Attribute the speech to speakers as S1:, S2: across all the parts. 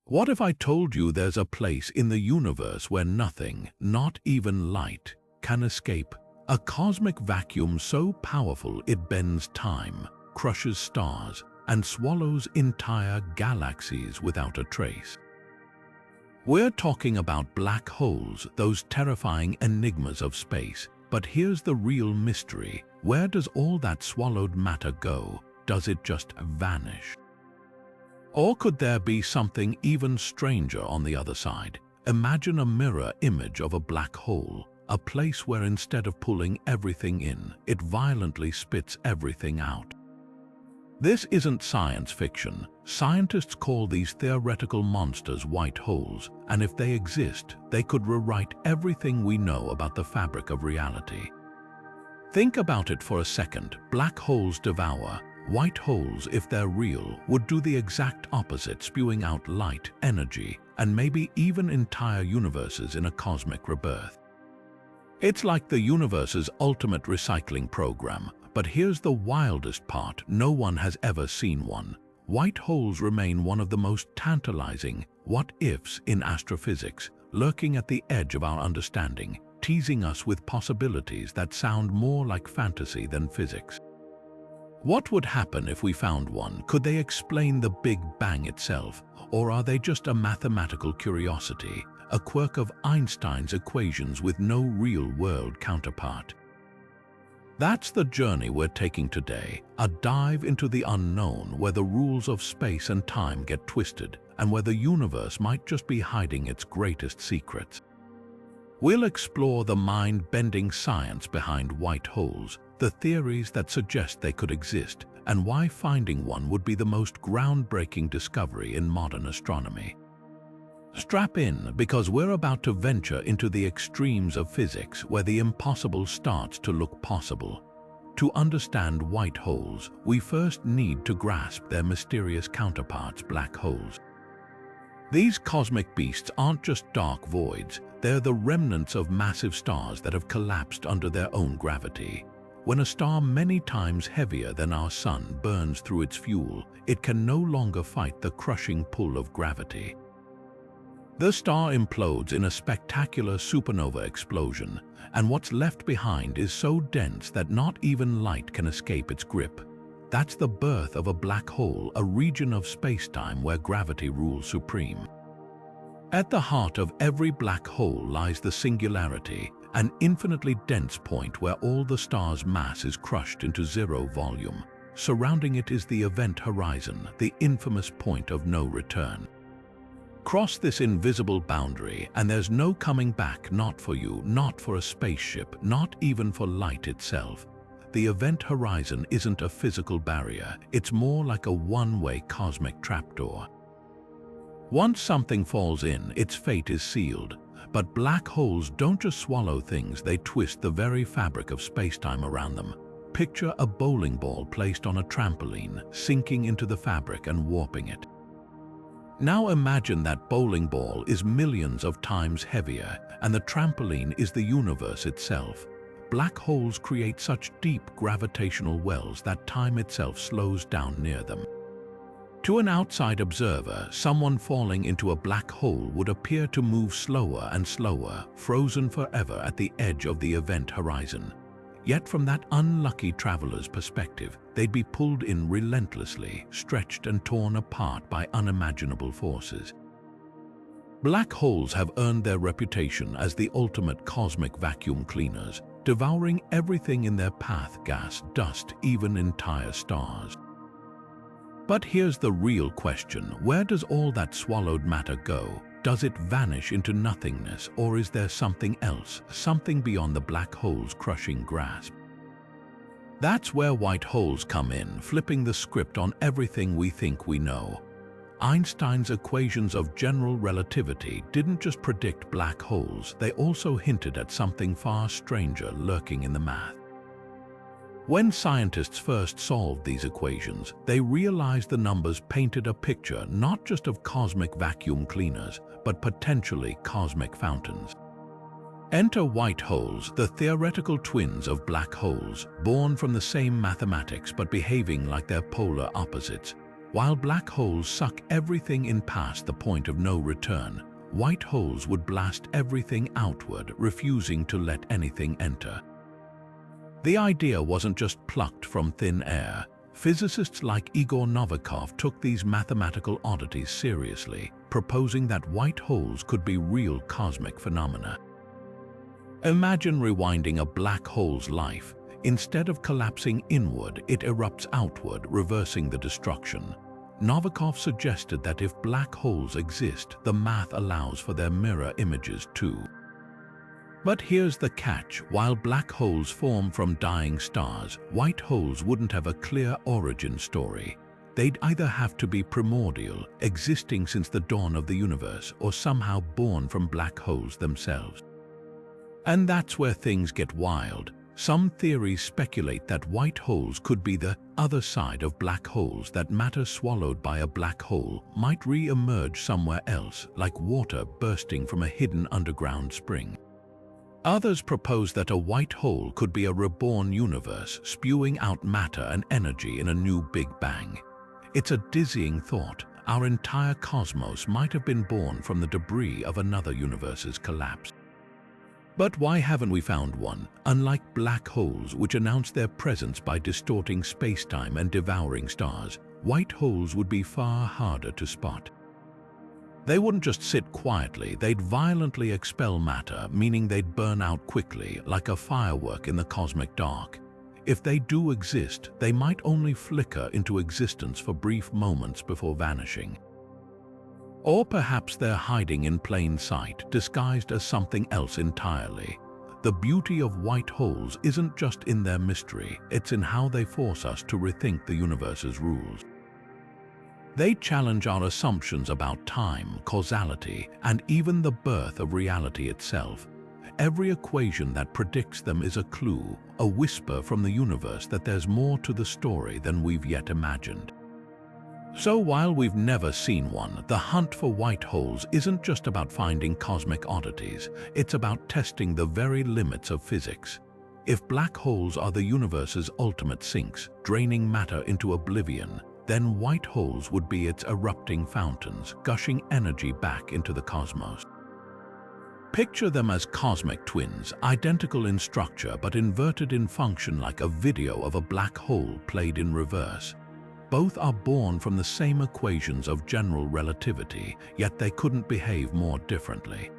S1: What if I told you there's a place in the universe where nothing, not even light, can escape? A cosmic vacuum so powerful it bends time, crushes stars, and swallows entire galaxies without a trace. We're talking about black holes, those terrifying enigmas of space. But here's the real mystery. Where does all that swallowed matter go? Does it just vanish? Or could there be something even stranger on the other side? Imagine a mirror image of a black hole, a place where instead of pulling everything in, it violently spits everything out. This isn't science fiction. Scientists call these theoretical monsters white holes, and if they exist, they could rewrite everything we know about the fabric of reality. Think about it for a second. Black holes devour. White holes, if they're real, would do the exact opposite, spewing out light, energy, and maybe even entire universes in a cosmic rebirth. It's like the universe's ultimate recycling program. But here's the wildest part: no one has ever seen one. White holes remain one of the most tantalizing what-ifs in astrophysics, lurking at the edge of our understanding, teasing us with possibilities that sound more like fantasy than physics. What would happen if we found one? Could they explain the Big Bang itself? Or are they just a mathematical curiosity, a quirk of Einstein's equations with no real-world counterpart? That's the journey we're taking today, a dive into the unknown where the rules of space and time get twisted and where the universe might just be hiding its greatest secrets. We'll explore the mind-bending science behind white holes, the theories that suggest they could exist, and why finding one would be the most groundbreaking discovery in modern astronomy. Strap in, because we're about to venture into the extremes of physics where the impossible starts to look possible. To understand white holes, we first need to grasp their mysterious counterparts, black holes. These cosmic beasts aren't just dark voids, they're the remnants of massive stars that have collapsed under their own gravity. When a star many times heavier than our Sun burns through its fuel, it can no longer fight the crushing pull of gravity. The star implodes in a spectacular supernova explosion, and what's left behind is so dense that not even light can escape its grip. That's the birth of a black hole, a region of space-time where gravity rules supreme. At the heart of every black hole lies the singularity, an infinitely dense point where all the star's mass is crushed into zero volume. Surrounding it is the event horizon, the infamous point of no return. Cross this invisible boundary, and there's no coming back, not for you, not for a spaceship, not even for light itself. The event horizon isn't a physical barrier, it's more like a one-way cosmic trapdoor. Once something falls in, its fate is sealed. But black holes don't just swallow things, they twist the very fabric of spacetime around them. Picture a bowling ball placed on a trampoline, sinking into the fabric and warping it. Now imagine that bowling ball is millions of times heavier, and the trampoline is the universe itself. Black holes create such deep gravitational wells that time itself slows down near them. To an outside observer, someone falling into a black hole would appear to move slower and slower, frozen forever at the edge of the event horizon. Yet from that unlucky traveler's perspective, they'd be pulled in relentlessly, stretched and torn apart by unimaginable forces. Black holes have earned their reputation as the ultimate cosmic vacuum cleaners, devouring everything in their path: gas, dust, even entire stars. But here's the real question: where does all that swallowed matter go? Does it vanish into nothingness, or is there something else, something beyond the black hole's crushing grasp? That's where white holes come in, flipping the script on everything we think we know. Einstein's equations of general relativity didn't just predict black holes, they also hinted at something far stranger lurking in the math. When scientists first solved these equations, they realized the numbers painted a picture not just of cosmic vacuum cleaners, but potentially cosmic fountains. Enter white holes, the theoretical twins of black holes, born from the same mathematics but behaving like their polar opposites. While black holes suck everything in past the point of no return, white holes would blast everything outward, refusing to let anything enter. The idea wasn't just plucked from thin air. Physicists like Igor Novikov took these mathematical oddities seriously, proposing that white holes could be real cosmic phenomena. Imagine rewinding a black hole's life. Instead of collapsing inward, it erupts outward, reversing the destruction. Novikov suggested that if black holes exist, the math allows for their mirror images too. But here's the catch: while black holes form from dying stars, white holes wouldn't have a clear origin story. They'd either have to be primordial, existing since the dawn of the universe, or somehow born from black holes themselves. And that's where things get wild. Some theories speculate that white holes could be the other side of black holes, that matter swallowed by a black hole might re-emerge somewhere else, like water bursting from a hidden underground spring. Others propose that a white hole could be a reborn universe, spewing out matter and energy in a new Big Bang. It's a dizzying thought. Our entire cosmos might have been born from the debris of another universe's collapse. But why haven't we found one? Unlike black holes, which announce their presence by distorting spacetime and devouring stars, white holes would be far harder to spot. They wouldn't just sit quietly, they'd violently expel matter, meaning they'd burn out quickly, like a firework in the cosmic dark. If they do exist, they might only flicker into existence for brief moments before vanishing. Or perhaps they're hiding in plain sight, disguised as something else entirely. The beauty of white holes isn't just in their mystery, it's in how they force us to rethink the universe's rules. They challenge our assumptions about time, causality, and even the birth of reality itself. Every equation that predicts them is a clue, a whisper from the universe that there's more to the story than we've yet imagined. So while we've never seen one, the hunt for white holes isn't just about finding cosmic oddities, it's about testing the very limits of physics. If black holes are the universe's ultimate sinks, draining matter into oblivion, then white holes would be its erupting fountains, gushing energy back into the cosmos. Picture them as cosmic twins, identical in structure but inverted in function, like a video of a black hole played in reverse. Both are born from the same equations of general relativity, yet they couldn't behave more differently.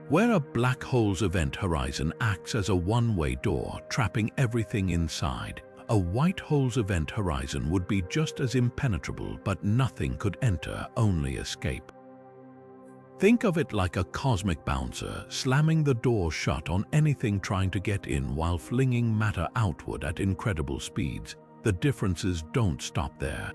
S1: Where a black hole's event horizon acts as a one-way door, trapping everything inside, a white hole's event horizon would be just as impenetrable, but nothing could enter, only escape. Think of it like a cosmic bouncer, slamming the door shut on anything trying to get in while flinging matter outward at incredible speeds. The differences don't stop there.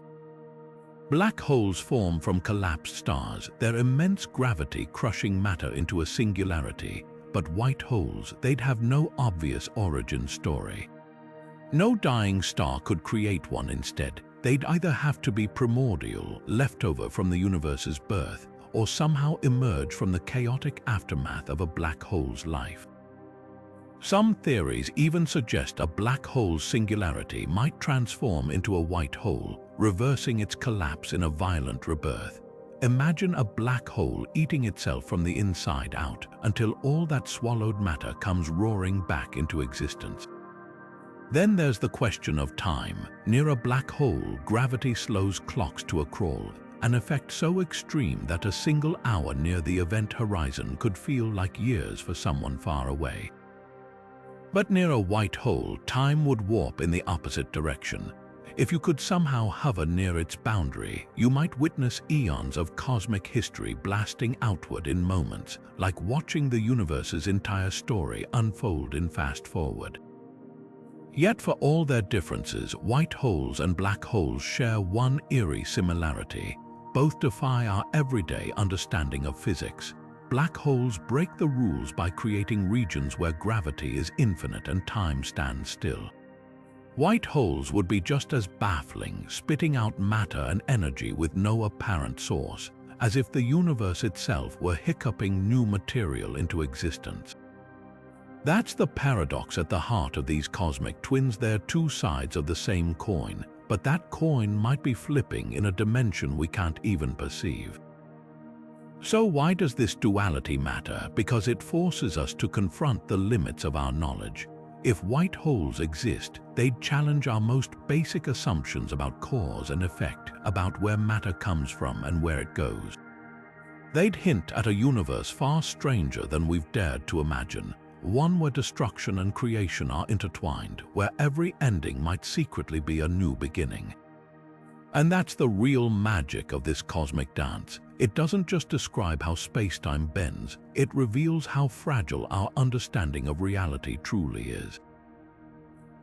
S1: Black holes form from collapsed stars, their immense gravity crushing matter into a singularity. But white holes, they'd have no obvious origin story. No dying star could create one instead. They'd either have to be primordial, leftover from the universe's birth, or somehow emerge from the chaotic aftermath of a black hole's life. Some theories even suggest a black hole's singularity might transform into a white hole, reversing its collapse in a violent rebirth. Imagine a black hole eating itself from the inside out until all that swallowed matter comes roaring back into existence. Then there's the question of time. Near a black hole, gravity slows clocks to a crawl, an effect so extreme that a single hour near the event horizon could feel like years for someone far away. But near a white hole, time would warp in the opposite direction. If you could somehow hover near its boundary, you might witness eons of cosmic history blasting outward in moments, like watching the universe's entire story unfold in fast forward. Yet for all their differences, white holes and black holes share one eerie similarity. Both defy our everyday understanding of physics. Black holes break the rules by creating regions where gravity is infinite and time stands still. White holes would be just as baffling, spitting out matter and energy with no apparent source, as if the universe itself were hiccuping new material into existence. That's the paradox at the heart of these cosmic twins. They're two sides of the same coin, but that coin might be flipping in a dimension we can't even perceive. So why does this duality matter? Because it forces us to confront the limits of our knowledge. If white holes exist, they'd challenge our most basic assumptions about cause and effect, about where matter comes from and where it goes. They'd hint at a universe far stranger than we've dared to imagine, one where destruction and creation are intertwined, where every ending might secretly be a new beginning. And that's the real magic of this cosmic dance. It doesn't just describe how space-time bends, it reveals how fragile our understanding of reality truly is.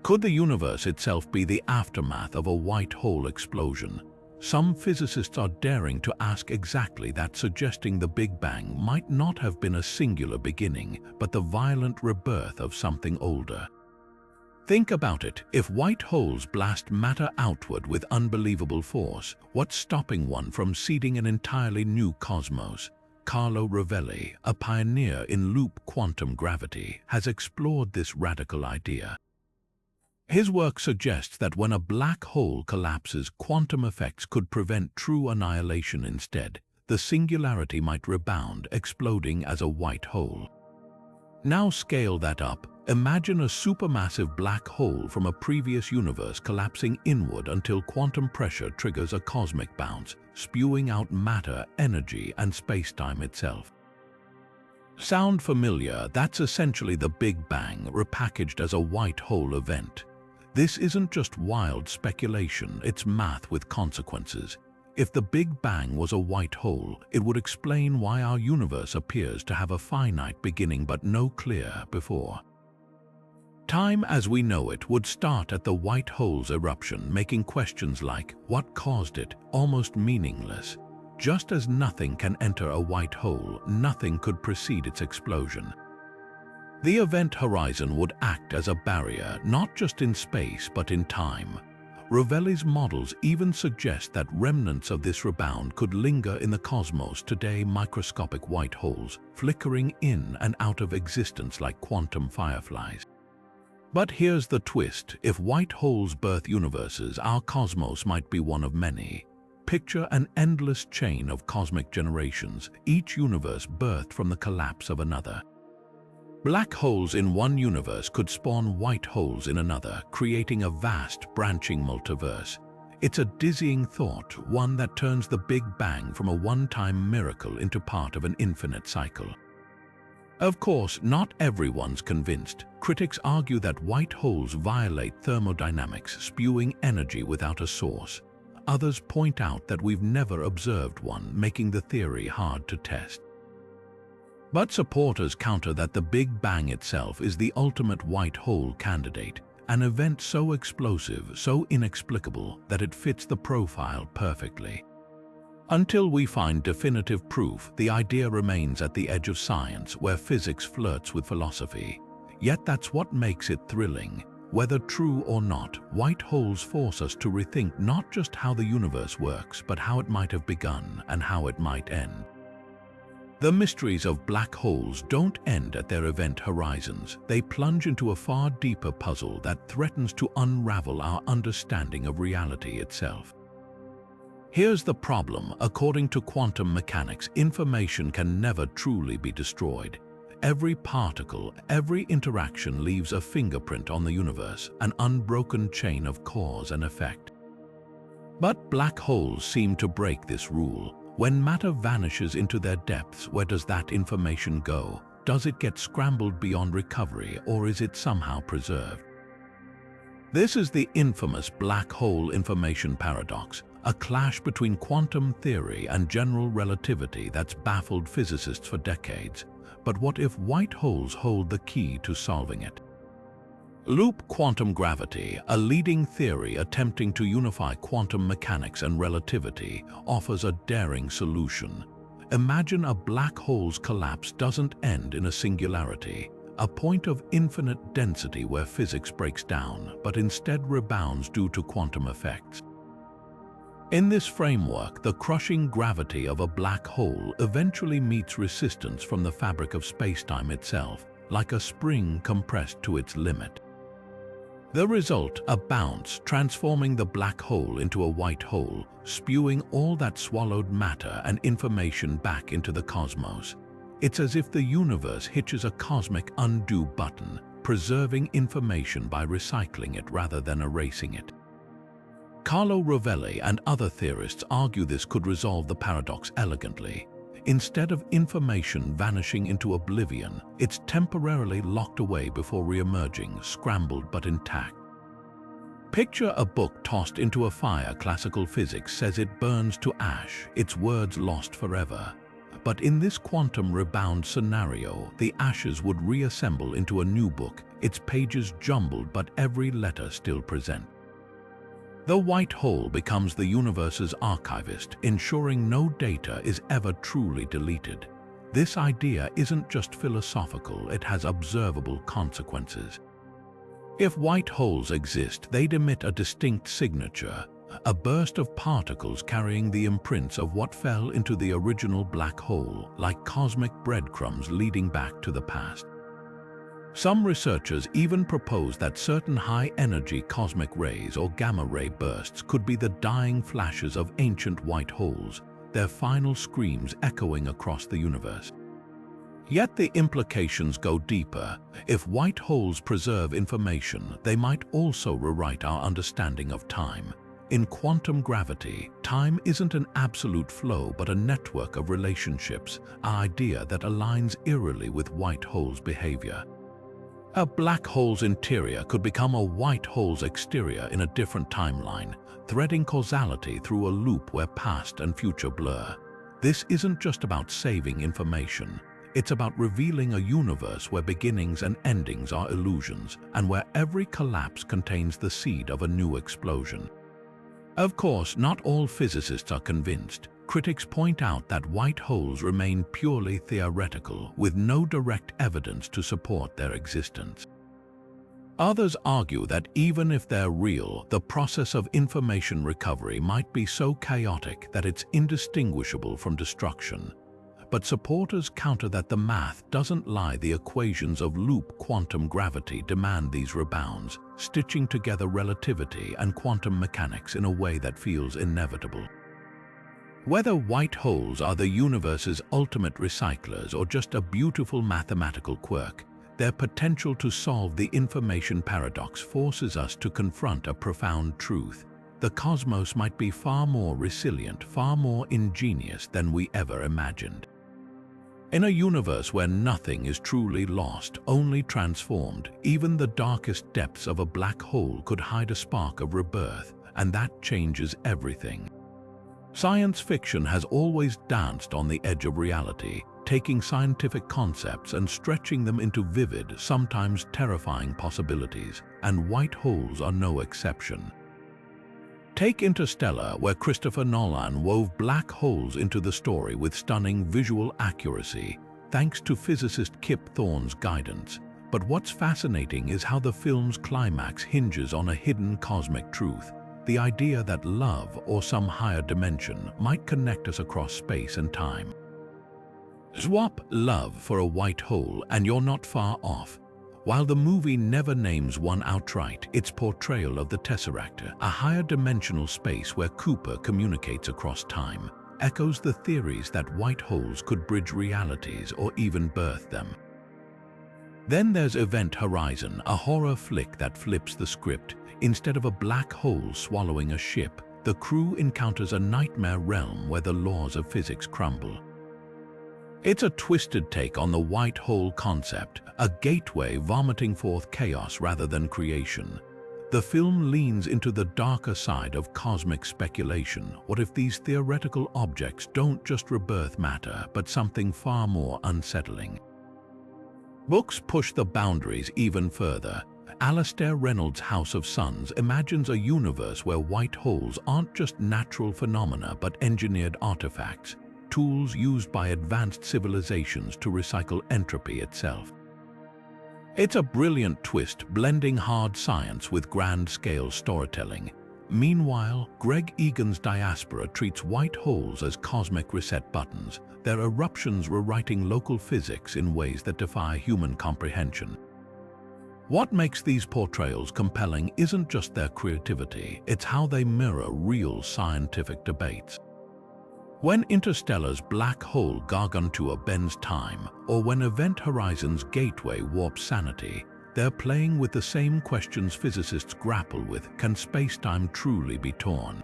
S1: Could the universe itself be the aftermath of a white hole explosion? Some physicists are daring to ask exactly that, suggesting the Big Bang might not have been a singular beginning, but the violent rebirth of something older. Think about it. If white holes blast matter outward with unbelievable force, what's stopping one from seeding an entirely new cosmos? Carlo Rovelli, a pioneer in loop quantum gravity, has explored this radical idea. His work suggests that when a black hole collapses, quantum effects could prevent true annihilation instead. The singularity might rebound, exploding as a white hole. Now scale that up. Imagine a supermassive black hole from a previous universe collapsing inward until quantum pressure triggers a cosmic bounce, spewing out matter, energy, and space-time itself. Sound familiar? That's essentially the Big Bang repackaged as a white hole event. This isn't just wild speculation, it's math with consequences. If the Big Bang was a white hole, it would explain why our universe appears to have a finite beginning but no clear before. Time as we know it would start at the white hole's eruption, making questions like what caused it almost meaningless. Just as nothing can enter a white hole, nothing could precede its explosion. The event horizon would act as a barrier, not just in space but in time. Rovelli's models even suggest that remnants of this rebound could linger in the cosmos today, microscopic white holes, flickering in and out of existence like quantum fireflies. But here's the twist. If white holes birth universes, our cosmos might be one of many. Picture an endless chain of cosmic generations, each universe birthed from the collapse of another. Black holes in one universe could spawn white holes in another, creating a vast, branching multiverse. It's a dizzying thought, one that turns the Big Bang from a one-time miracle into part of an infinite cycle. Of course, not everyone's convinced. Critics argue that white holes violate thermodynamics, spewing energy without a source. Others point out that we've never observed one, making the theory hard to test. But supporters counter that the Big Bang itself is the ultimate white hole candidate, an event so explosive, so inexplicable, that it fits the profile perfectly. Until we find definitive proof, the idea remains at the edge of science, where physics flirts with philosophy. Yet that's what makes it thrilling. Whether true or not, white holes force us to rethink not just how the universe works, but how it might have begun and how it might end. The mysteries of black holes don't end at their event horizons. They plunge into a far deeper puzzle that threatens to unravel our understanding of reality itself. Here's the problem. According to quantum mechanics, information can never truly be destroyed. Every particle, every interaction leaves a fingerprint on the universe, an unbroken chain of cause and effect. But black holes seem to break this rule. When matter vanishes into their depths, where does that information go? Does it get scrambled beyond recovery, or is it somehow preserved? This is the infamous black hole information paradox, a clash between quantum theory and general relativity that's baffled physicists for decades. But what if white holes hold the key to solving it? Loop quantum gravity, a leading theory attempting to unify quantum mechanics and relativity, offers a daring solution. Imagine a black hole's collapse doesn't end in a singularity, a point of infinite density where physics breaks down, but instead rebounds due to quantum effects. In this framework, the crushing gravity of a black hole eventually meets resistance from the fabric of spacetime itself, like a spring compressed to its limit. The result, a bounce, transforming the black hole into a white hole, spewing all that swallowed matter and information back into the cosmos. It's as if the universe hitches a cosmic undo button, preserving information by recycling it rather than erasing it. Carlo Rovelli and other theorists argue this could resolve the paradox elegantly. Instead of information vanishing into oblivion, it's temporarily locked away before re-emerging, scrambled but intact. Picture a book tossed into a fire. Classical physics says it burns to ash, its words lost forever. But in this quantum rebound scenario, the ashes would reassemble into a new book, its pages jumbled but every letter still present. The white hole becomes the universe's archivist, ensuring no data is ever truly deleted. This idea isn't just philosophical, it has observable consequences. If white holes exist, they'd emit a distinct signature, a burst of particles carrying the imprints of what fell into the original black hole, like cosmic breadcrumbs leading back to the past. Some researchers even propose that certain high-energy cosmic rays or gamma-ray bursts could be the dying flashes of ancient white holes, their final screams echoing across the universe. Yet the implications go deeper. If white holes preserve information, they might also rewrite our understanding of time. In quantum gravity, time isn't an absolute flow but a network of relationships, an idea that aligns eerily with white holes' behavior. A black hole's interior could become a white hole's exterior in a different timeline, threading causality through a loop where past and future blur. This isn't just about saving information. It's about revealing a universe where beginnings and endings are illusions, and where every collapse contains the seed of a new explosion. Of course, not all physicists are convinced. Critics point out that white holes remain purely theoretical, with no direct evidence to support their existence. Others argue that even if they're real, the process of information recovery might be so chaotic that it's indistinguishable from destruction. But supporters counter that the math doesn't lie. The equations of loop quantum gravity demand these rebounds, stitching together relativity and quantum mechanics in a way that feels inevitable. Whether white holes are the universe's ultimate recyclers or just a beautiful mathematical quirk, their potential to solve the information paradox forces us to confront a profound truth. The cosmos might be far more resilient, far more ingenious than we ever imagined. In a universe where nothing is truly lost, only transformed, even the darkest depths of a black hole could hide a spark of rebirth, and that changes everything. Science fiction has always danced on the edge of reality, taking scientific concepts and stretching them into vivid, sometimes terrifying possibilities, and white holes are no exception. Take Interstellar, where Christopher Nolan wove black holes into the story with stunning visual accuracy, thanks to physicist Kip Thorne's guidance. But what's fascinating is how the film's climax hinges on a hidden cosmic truth, the idea that love or some higher dimension might connect us across space and time. Swap love for a white hole and you're not far off. While the movie never names one outright, its portrayal of the Tesseract, a higher dimensional space where Cooper communicates across time, echoes the theories that white holes could bridge realities or even birth them. Then there's Event Horizon, a horror flick that flips the script. Instead of a black hole swallowing a ship, the crew encounters a nightmare realm where the laws of physics crumble. It's a twisted take on the white hole concept, a gateway vomiting forth chaos rather than creation. The film leans into the darker side of cosmic speculation. What if these theoretical objects don't just rebirth matter, but something far more unsettling? Books push the boundaries even further. Alastair Reynolds' House of Suns imagines a universe where white holes aren't just natural phenomena but engineered artifacts, tools used by advanced civilizations to recycle entropy itself. It's a brilliant twist, blending hard science with grand-scale storytelling. Meanwhile, Greg Egan's Diaspora treats white holes as cosmic reset buttons, their eruptions rewriting local physics in ways that defy human comprehension. What makes these portrayals compelling isn't just their creativity, it's how they mirror real scientific debates. When Interstellar's black hole gargantua bends time, or when Event Horizon's gateway warps sanity, they're playing with the same questions physicists grapple with: can space-time truly be torn?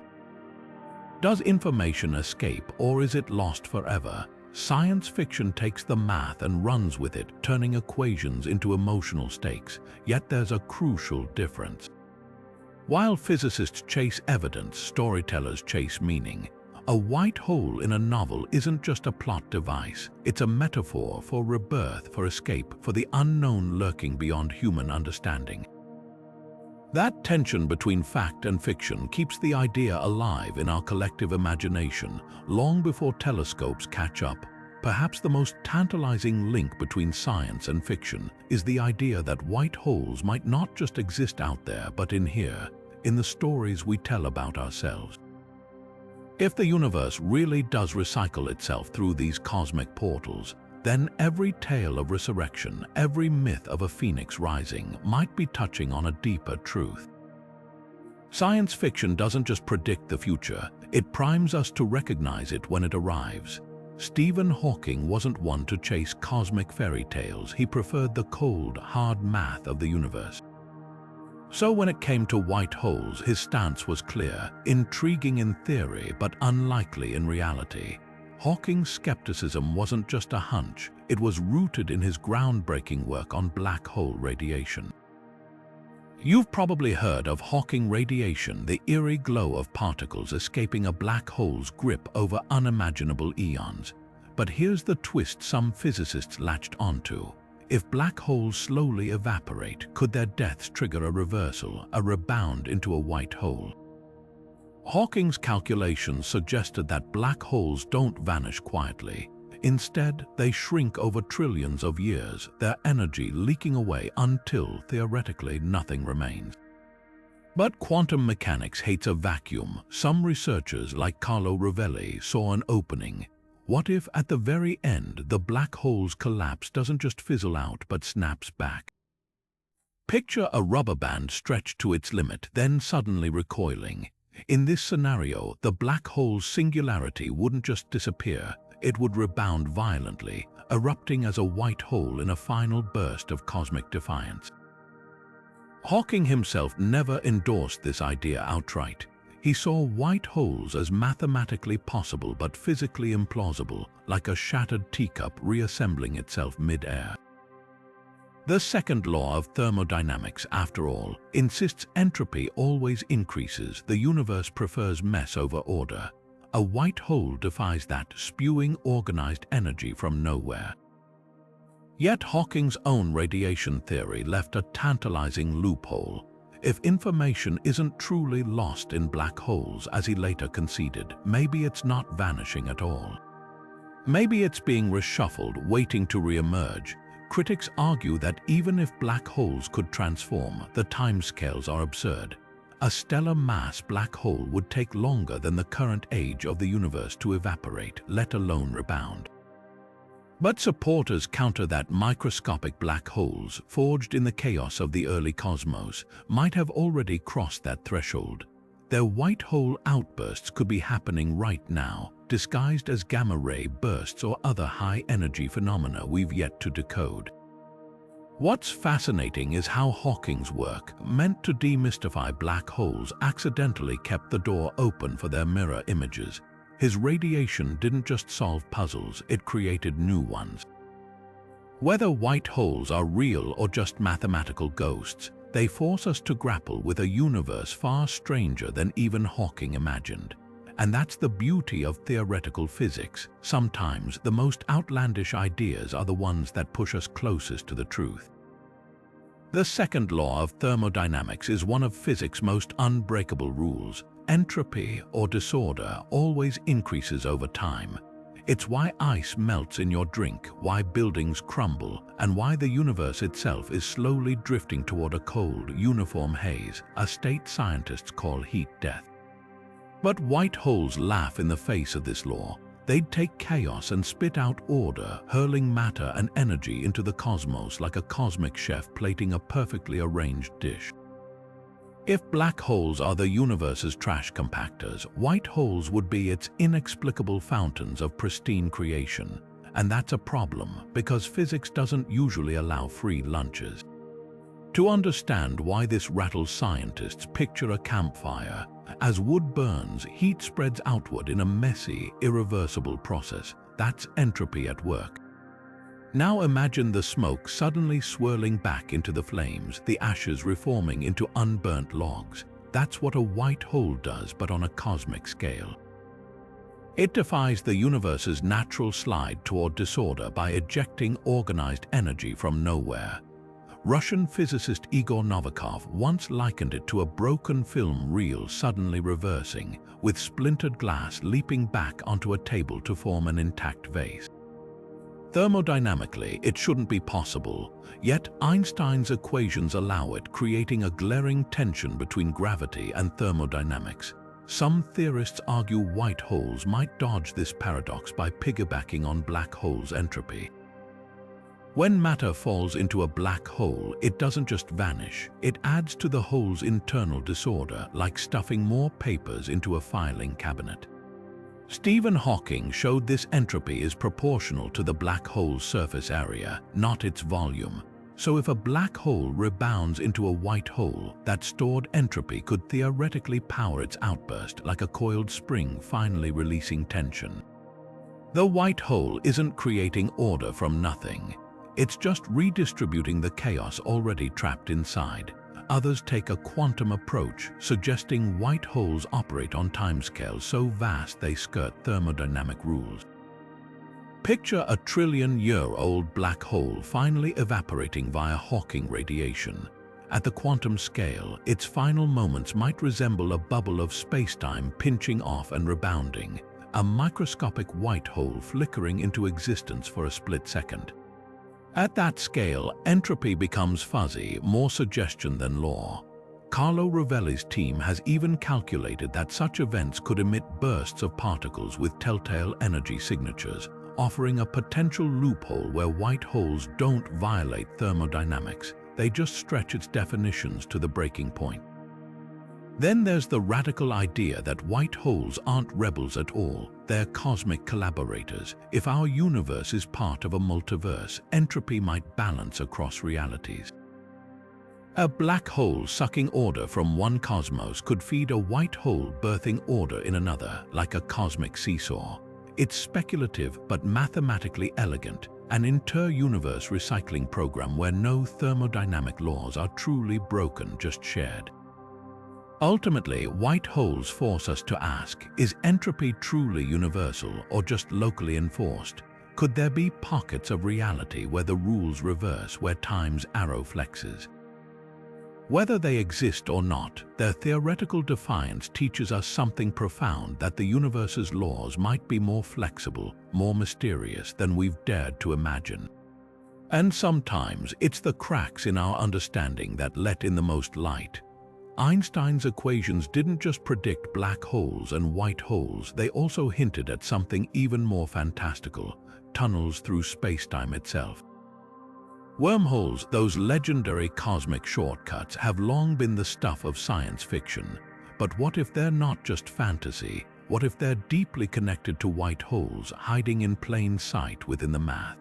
S1: Does information escape, or is it lost forever? Science fiction takes the math and runs with it, turning equations into emotional stakes. Yet there's a crucial difference. While physicists chase evidence, storytellers chase meaning. A white hole in a novel isn't just a plot device. It's a metaphor for rebirth, for escape, for the unknown lurking beyond human understanding. That tension between fact and fiction keeps the idea alive in our collective imagination long before telescopes catch up. Perhaps the most tantalizing link between science and fiction is the idea that white holes might not just exist out there, but in here, in the stories we tell about ourselves. If the universe really does recycle itself through these cosmic portals, then every tale of resurrection, every myth of a phoenix rising might be touching on a deeper truth. Science fiction doesn't just predict the future, it primes us to recognize it when it arrives. Stephen Hawking wasn't one to chase cosmic fairy tales. He preferred the cold, hard math of the universe. So when it came to white holes, his stance was clear: intriguing in theory, but unlikely in reality. Hawking's skepticism wasn't just a hunch, it was rooted in his groundbreaking work on black hole radiation. You've probably heard of Hawking radiation, the eerie glow of particles escaping a black hole's grip over unimaginable eons. But here's the twist some physicists latched onto. If black holes slowly evaporate, could their deaths trigger a reversal, a rebound into a white hole? Hawking's calculations suggested that black holes don't vanish quietly. Instead, they shrink over trillions of years, their energy leaking away until, theoretically, nothing remains. But quantum mechanics hates a vacuum. Some researchers, like Carlo Rovelli, saw an opening. What if, at the very end, the black hole's collapse doesn't just fizzle out, but snaps back? Picture a rubber band stretched to its limit, then suddenly recoiling. In this scenario, the black hole's singularity wouldn't just disappear, it would rebound violently, erupting as a white hole in a final burst of cosmic defiance. Hawking himself never endorsed this idea outright. He saw white holes as mathematically possible but physically implausible, like a shattered teacup reassembling itself mid-air. The second law of thermodynamics, after all, insists entropy always increases. The universe prefers mess over order. A white hole defies that, spewing organized energy from nowhere. Yet Hawking's own radiation theory left a tantalizing loophole. If information isn't truly lost in black holes, as he later conceded, maybe it's not vanishing at all. Maybe it's being reshuffled, waiting to re-emerge. Critics argue that even if black holes could transform, the timescales are absurd. A stellar mass black hole would take longer than the current age of the universe to evaporate, let alone rebound. But supporters counter that microscopic black holes, forged in the chaos of the early cosmos, might have already crossed that threshold. Their white hole outbursts could be happening right now, disguised as gamma-ray bursts or other high-energy phenomena we've yet to decode. What's fascinating is how Hawking's work, meant to demystify black holes, accidentally kept the door open for their mirror images. His radiation didn't just solve puzzles, it created new ones. Whether white holes are real or just mathematical ghosts, they force us to grapple with a universe far stranger than even Hawking imagined. And that's the beauty of theoretical physics. Sometimes the most outlandish ideas are the ones that push us closest to the truth. The second law of thermodynamics is one of physics' most unbreakable rules. Entropy, or disorder, always increases over time. It's why ice melts in your drink, why buildings crumble, and why the universe itself is slowly drifting toward a cold, uniform haze, a state scientists call heat death. But white holes laugh in the face of this law. They'd take chaos and spit out order, hurling matter and energy into the cosmos like a cosmic chef plating a perfectly arranged dish. If black holes are the universe's trash compactors, white holes would be its inexplicable fountains of pristine creation. And that's a problem, because physics doesn't usually allow free lunches. To understand why this rattles scientists, picture a campfire. As wood burns, heat spreads outward in a messy, irreversible process. That's entropy at work. Now imagine the smoke suddenly swirling back into the flames, the ashes reforming into unburnt logs. That's what a white hole does, but on a cosmic scale. It defies the universe's natural slide toward disorder by ejecting organized energy from nowhere. Russian physicist Igor Novikov once likened it to a broken film reel suddenly reversing, with splintered glass leaping back onto a table to form an intact vase. Thermodynamically, it shouldn't be possible, yet Einstein's equations allow it, creating a glaring tension between gravity and thermodynamics. Some theorists argue white holes might dodge this paradox by piggybacking on black holes' entropy. When matter falls into a black hole, it doesn't just vanish, it adds to the hole's internal disorder, like stuffing more papers into a filing cabinet. Stephen Hawking showed this entropy is proportional to the black hole's surface area, not its volume. So if a black hole rebounds into a white hole, that stored entropy could theoretically power its outburst like a coiled spring finally releasing tension. The white hole isn't creating order from nothing. It's just redistributing the chaos already trapped inside. Others take a quantum approach, suggesting white holes operate on timescales so vast they skirt thermodynamic rules. Picture a trillion-year-old black hole finally evaporating via Hawking radiation. At the quantum scale, its final moments might resemble a bubble of spacetime pinching off and rebounding, a microscopic white hole flickering into existence for a split second. At that scale, entropy becomes fuzzy, more suggestion than law. Carlo Rovelli's team has even calculated that such events could emit bursts of particles with telltale energy signatures, offering a potential loophole where white holes don't violate thermodynamics, they just stretch its definitions to the breaking point. Then there's the radical idea that white holes aren't rebels at all, they're cosmic collaborators. If our universe is part of a multiverse, entropy might balance across realities. A black hole sucking order from one cosmos could feed a white hole birthing order in another, like a cosmic seesaw. It's speculative but mathematically elegant, an inter-universe recycling program where no thermodynamic laws are truly broken, just shared. Ultimately, white holes force us to ask, is entropy truly universal or just locally enforced? Could there be pockets of reality where the rules reverse, where time's arrow flexes? Whether they exist or not, their theoretical defiance teaches us something profound, that the universe's laws might be more flexible, more mysterious than we've dared to imagine. And sometimes it's the cracks in our understanding that let in the most light. Einstein's equations didn't just predict black holes and white holes, they also hinted at something even more fantastical: tunnels through spacetime itself. Wormholes, those legendary cosmic shortcuts, have long been the stuff of science fiction. But what if they're not just fantasy? What if they're deeply connected to white holes, hiding in plain sight within the math?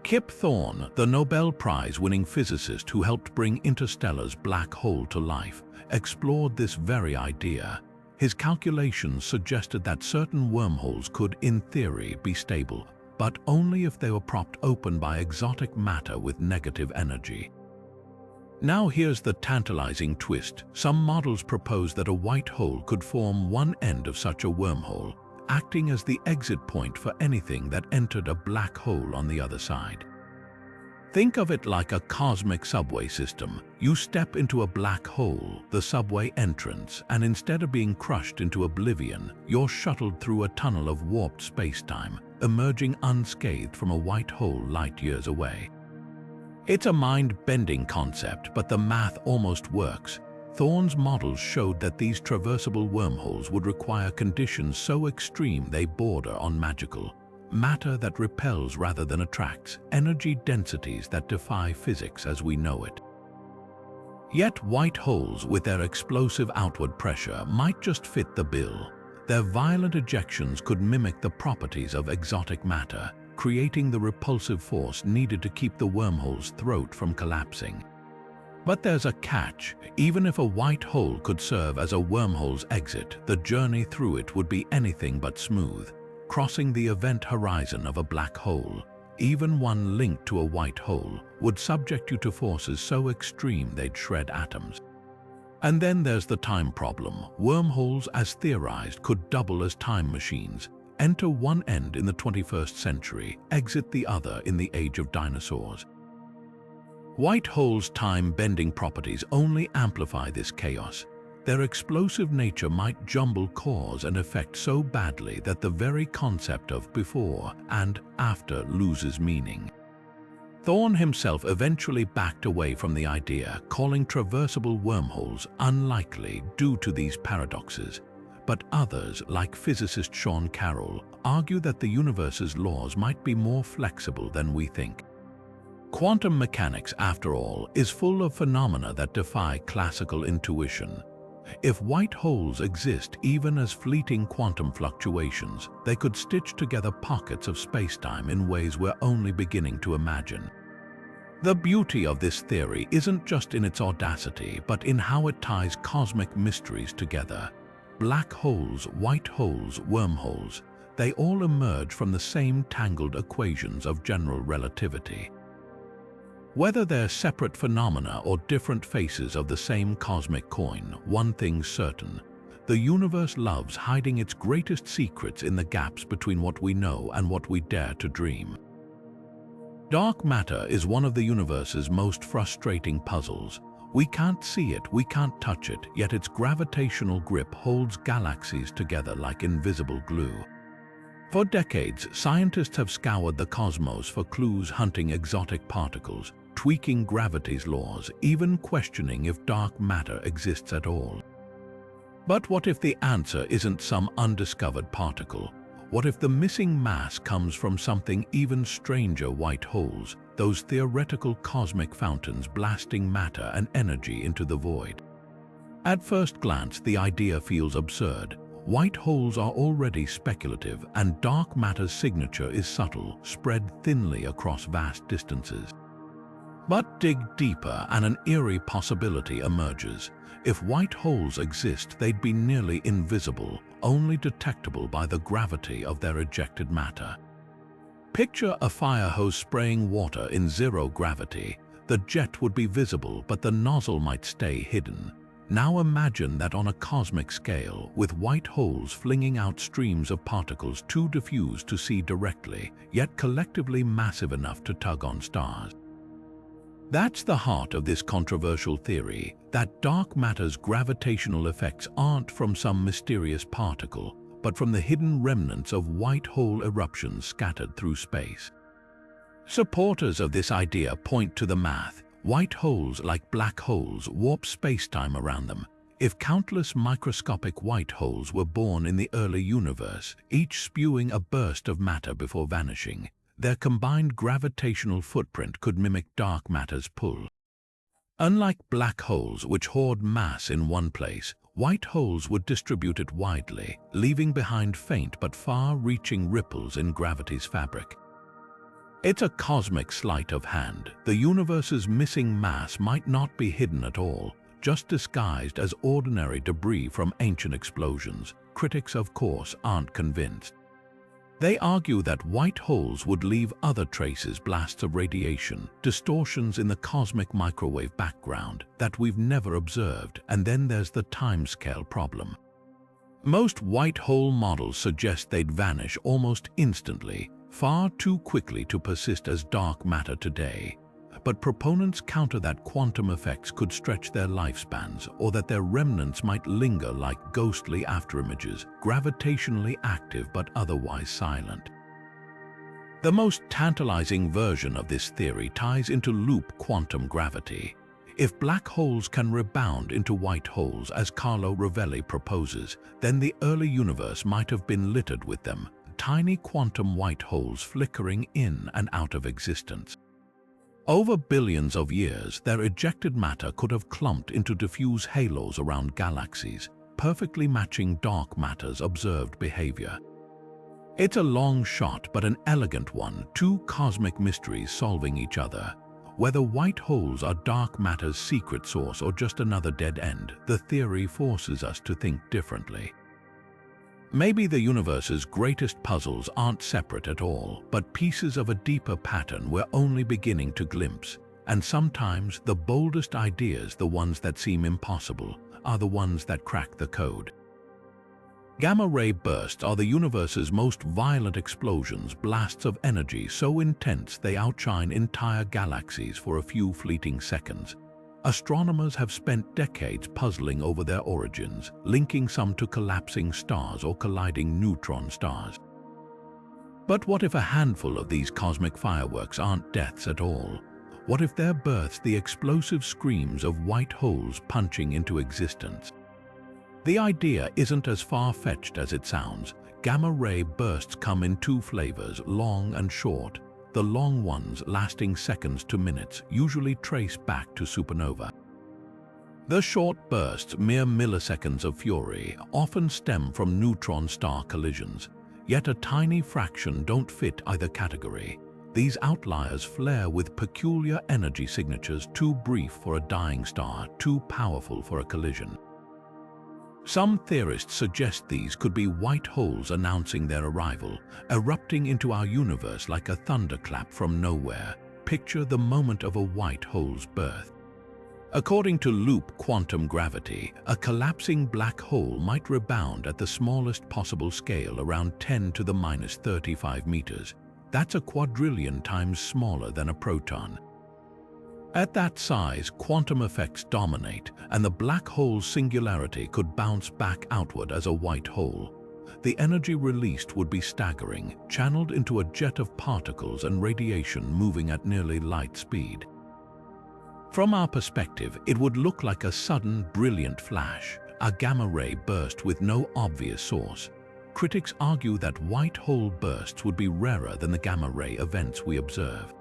S1: Kip Thorne, the Nobel Prize-winning physicist who helped bring Interstellar's black hole to life, explored this very idea. His calculations suggested that certain wormholes could, in theory, be stable, but only if they were propped open by exotic matter with negative energy. Now here's the tantalizing twist. Some models propose that a white hole could form one end of such a wormhole, acting as the exit point for anything that entered a black hole on the other side. Think of it like a cosmic subway system. You step into a black hole, the subway entrance, and instead of being crushed into oblivion, you're shuttled through a tunnel of warped spacetime, emerging unscathed from a white hole light years away. It's a mind-bending concept, but the math almost works. Thorne's models showed that these traversable wormholes would require conditions so extreme they border on magical. Matter that repels rather than attracts, energy densities that defy physics as we know it. Yet white holes with their explosive outward pressure might just fit the bill. Their violent ejections could mimic the properties of exotic matter, creating the repulsive force needed to keep the wormhole's throat from collapsing. But there's a catch. Even if a white hole could serve as a wormhole's exit, the journey through it would be anything but smooth. Crossing the event horizon of a black hole, even one linked to a white hole, would subject you to forces so extreme they'd shred atoms. And then there's the time problem. Wormholes, as theorized, could double as time machines. Enter one end in the 21st century, exit the other in the age of dinosaurs. White holes' time-bending properties only amplify this chaos. Their explosive nature might jumble cause and effect so badly that the very concept of before and after loses meaning. Thorne himself eventually backed away from the idea, calling traversable wormholes unlikely due to these paradoxes. But others, like physicist Sean Carroll, argue that the universe's laws might be more flexible than we think. Quantum mechanics, after all, is full of phenomena that defy classical intuition. If white holes exist even as fleeting quantum fluctuations, they could stitch together pockets of spacetime in ways we're only beginning to imagine. The beauty of this theory isn't just in its audacity, but in how it ties cosmic mysteries together. Black holes, white holes, wormholes, they all emerge from the same tangled equations of general relativity. Whether they're separate phenomena or different faces of the same cosmic coin, one thing's certain: the universe loves hiding its greatest secrets in the gaps between what we know and what we dare to dream. Dark matter is one of the universe's most frustrating puzzles. We can't see it, we can't touch it, yet its gravitational grip holds galaxies together like invisible glue. For decades, scientists have scoured the cosmos for clues, hunting exotic particles, tweaking gravity's laws, even questioning if dark matter exists at all. But what if the answer isn't some undiscovered particle? What if the missing mass comes from something even stranger: white holes, those theoretical cosmic fountains blasting matter and energy into the void? At first glance, the idea feels absurd. White holes are already speculative, and dark matter's signature is subtle, spread thinly across vast distances. But dig deeper and an eerie possibility emerges. If white holes exist, they'd be nearly invisible, only detectable by the gravity of their ejected matter. Picture a fire hose spraying water in zero gravity. The jet would be visible, but the nozzle might stay hidden. Now imagine that on a cosmic scale, with white holes flinging out streams of particles too diffuse to see directly, yet collectively massive enough to tug on stars. That's the heart of this controversial theory, that dark matter's gravitational effects aren't from some mysterious particle, but from the hidden remnants of white hole eruptions scattered through space. Supporters of this idea point to the math. White holes, like black holes, warp spacetime around them. If countless microscopic white holes were born in the early universe, each spewing a burst of matter before vanishing, their combined gravitational footprint could mimic dark matter's pull. Unlike black holes, which hoard mass in one place, white holes would distribute it widely, leaving behind faint but far-reaching ripples in gravity's fabric. It's a cosmic sleight of hand. The universe's missing mass might not be hidden at all, just disguised as ordinary debris from ancient explosions. Critics, of course, aren't convinced. They argue that white holes would leave other traces: blasts of radiation, distortions in the cosmic microwave background that we've never observed, and then there's the timescale problem. Most white hole models suggest they'd vanish almost instantly, far too quickly to persist as dark matter today. But proponents counter that quantum effects could stretch their lifespans, or that their remnants might linger like ghostly afterimages, gravitationally active but otherwise silent. The most tantalizing version of this theory ties into loop quantum gravity. If black holes can rebound into white holes, as Carlo Rovelli proposes, then the early universe might have been littered with them, tiny quantum white holes flickering in and out of existence. Over billions of years, their ejected matter could have clumped into diffuse halos around galaxies, perfectly matching dark matter's observed behavior. It's a long shot, but an elegant one, two cosmic mysteries solving each other. Whether white holes are dark matter's secret source or just another dead end, the theory forces us to think differently. Maybe the universe's greatest puzzles aren't separate at all, but pieces of a deeper pattern we're only beginning to glimpse. And sometimes the boldest ideas, the ones that seem impossible, are the ones that crack the code. Gamma-ray bursts are the universe's most violent explosions, blasts of energy so intense they outshine entire galaxies for a few fleeting seconds. Astronomers have spent decades puzzling over their origins, linking some to collapsing stars or colliding neutron stars. But what if a handful of these cosmic fireworks aren't deaths at all? What if they're births, the explosive screams of white holes punching into existence? The idea isn't as far-fetched as it sounds. Gamma-ray bursts come in two flavors, long and short. The long ones, lasting seconds to minutes, usually trace back to supernova. The short bursts, mere milliseconds of fury, often stem from neutron star collisions. Yet a tiny fraction don't fit either category. These outliers flare with peculiar energy signatures, too brief for a dying star, too powerful for a collision. Some theorists suggest these could be white holes announcing their arrival, erupting into our universe like a thunderclap from nowhere. Picture the moment of a white hole's birth. According to loop quantum gravity, a collapsing black hole might rebound at the smallest possible scale, around 10 to the minus 35 meters. That's a quadrillion times smaller than a proton. At that size, quantum effects dominate, and the black hole's singularity could bounce back outward as a white hole. The energy released would be staggering, channeled into a jet of particles and radiation moving at nearly light speed. From our perspective, it would look like a sudden, brilliant flash, a gamma-ray burst with no obvious source. Critics argue that white hole bursts would be rarer than the gamma-ray events we observe.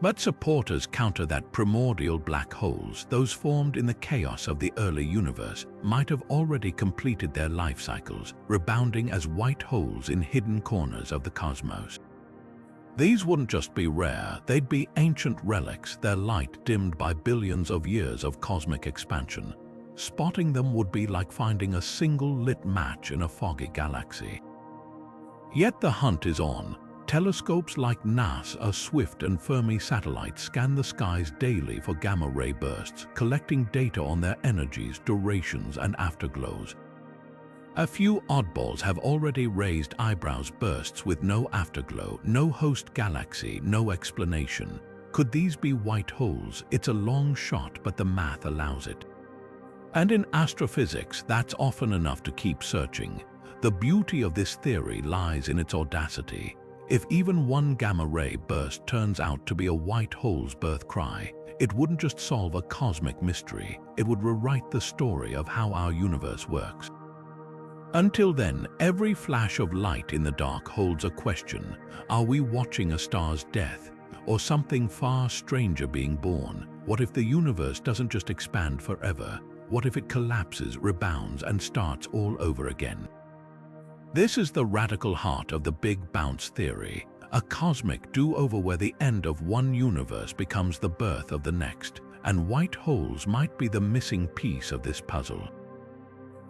S1: But supporters counter that primordial black holes, those formed in the chaos of the early universe, might have already completed their life cycles, rebounding as white holes in hidden corners of the cosmos. These wouldn't just be rare, they'd be ancient relics, their light dimmed by billions of years of cosmic expansion. Spotting them would be like finding a single lit match in a foggy galaxy. Yet the hunt is on. Telescopes like NASA's Swift and Fermi satellites scan the skies daily for gamma-ray bursts, collecting data on their energies, durations, and afterglows. A few oddballs have already raised eyebrows: bursts with no afterglow, no host galaxy, no explanation. Could these be white holes? It's a long shot, but the math allows it. And in astrophysics, that's often enough to keep searching. The beauty of this theory lies in its audacity. If even one gamma-ray burst turns out to be a white hole's birth cry, it wouldn't just solve a cosmic mystery, it would rewrite the story of how our universe works. Until then, every flash of light in the dark holds a question. Are we watching a star's death, or something far stranger being born? What if the universe doesn't just expand forever? What if it collapses, rebounds, and starts all over again? This is the radical heart of the Big Bounce theory, a cosmic do-over where the end of one universe becomes the birth of the next, and white holes might be the missing piece of this puzzle.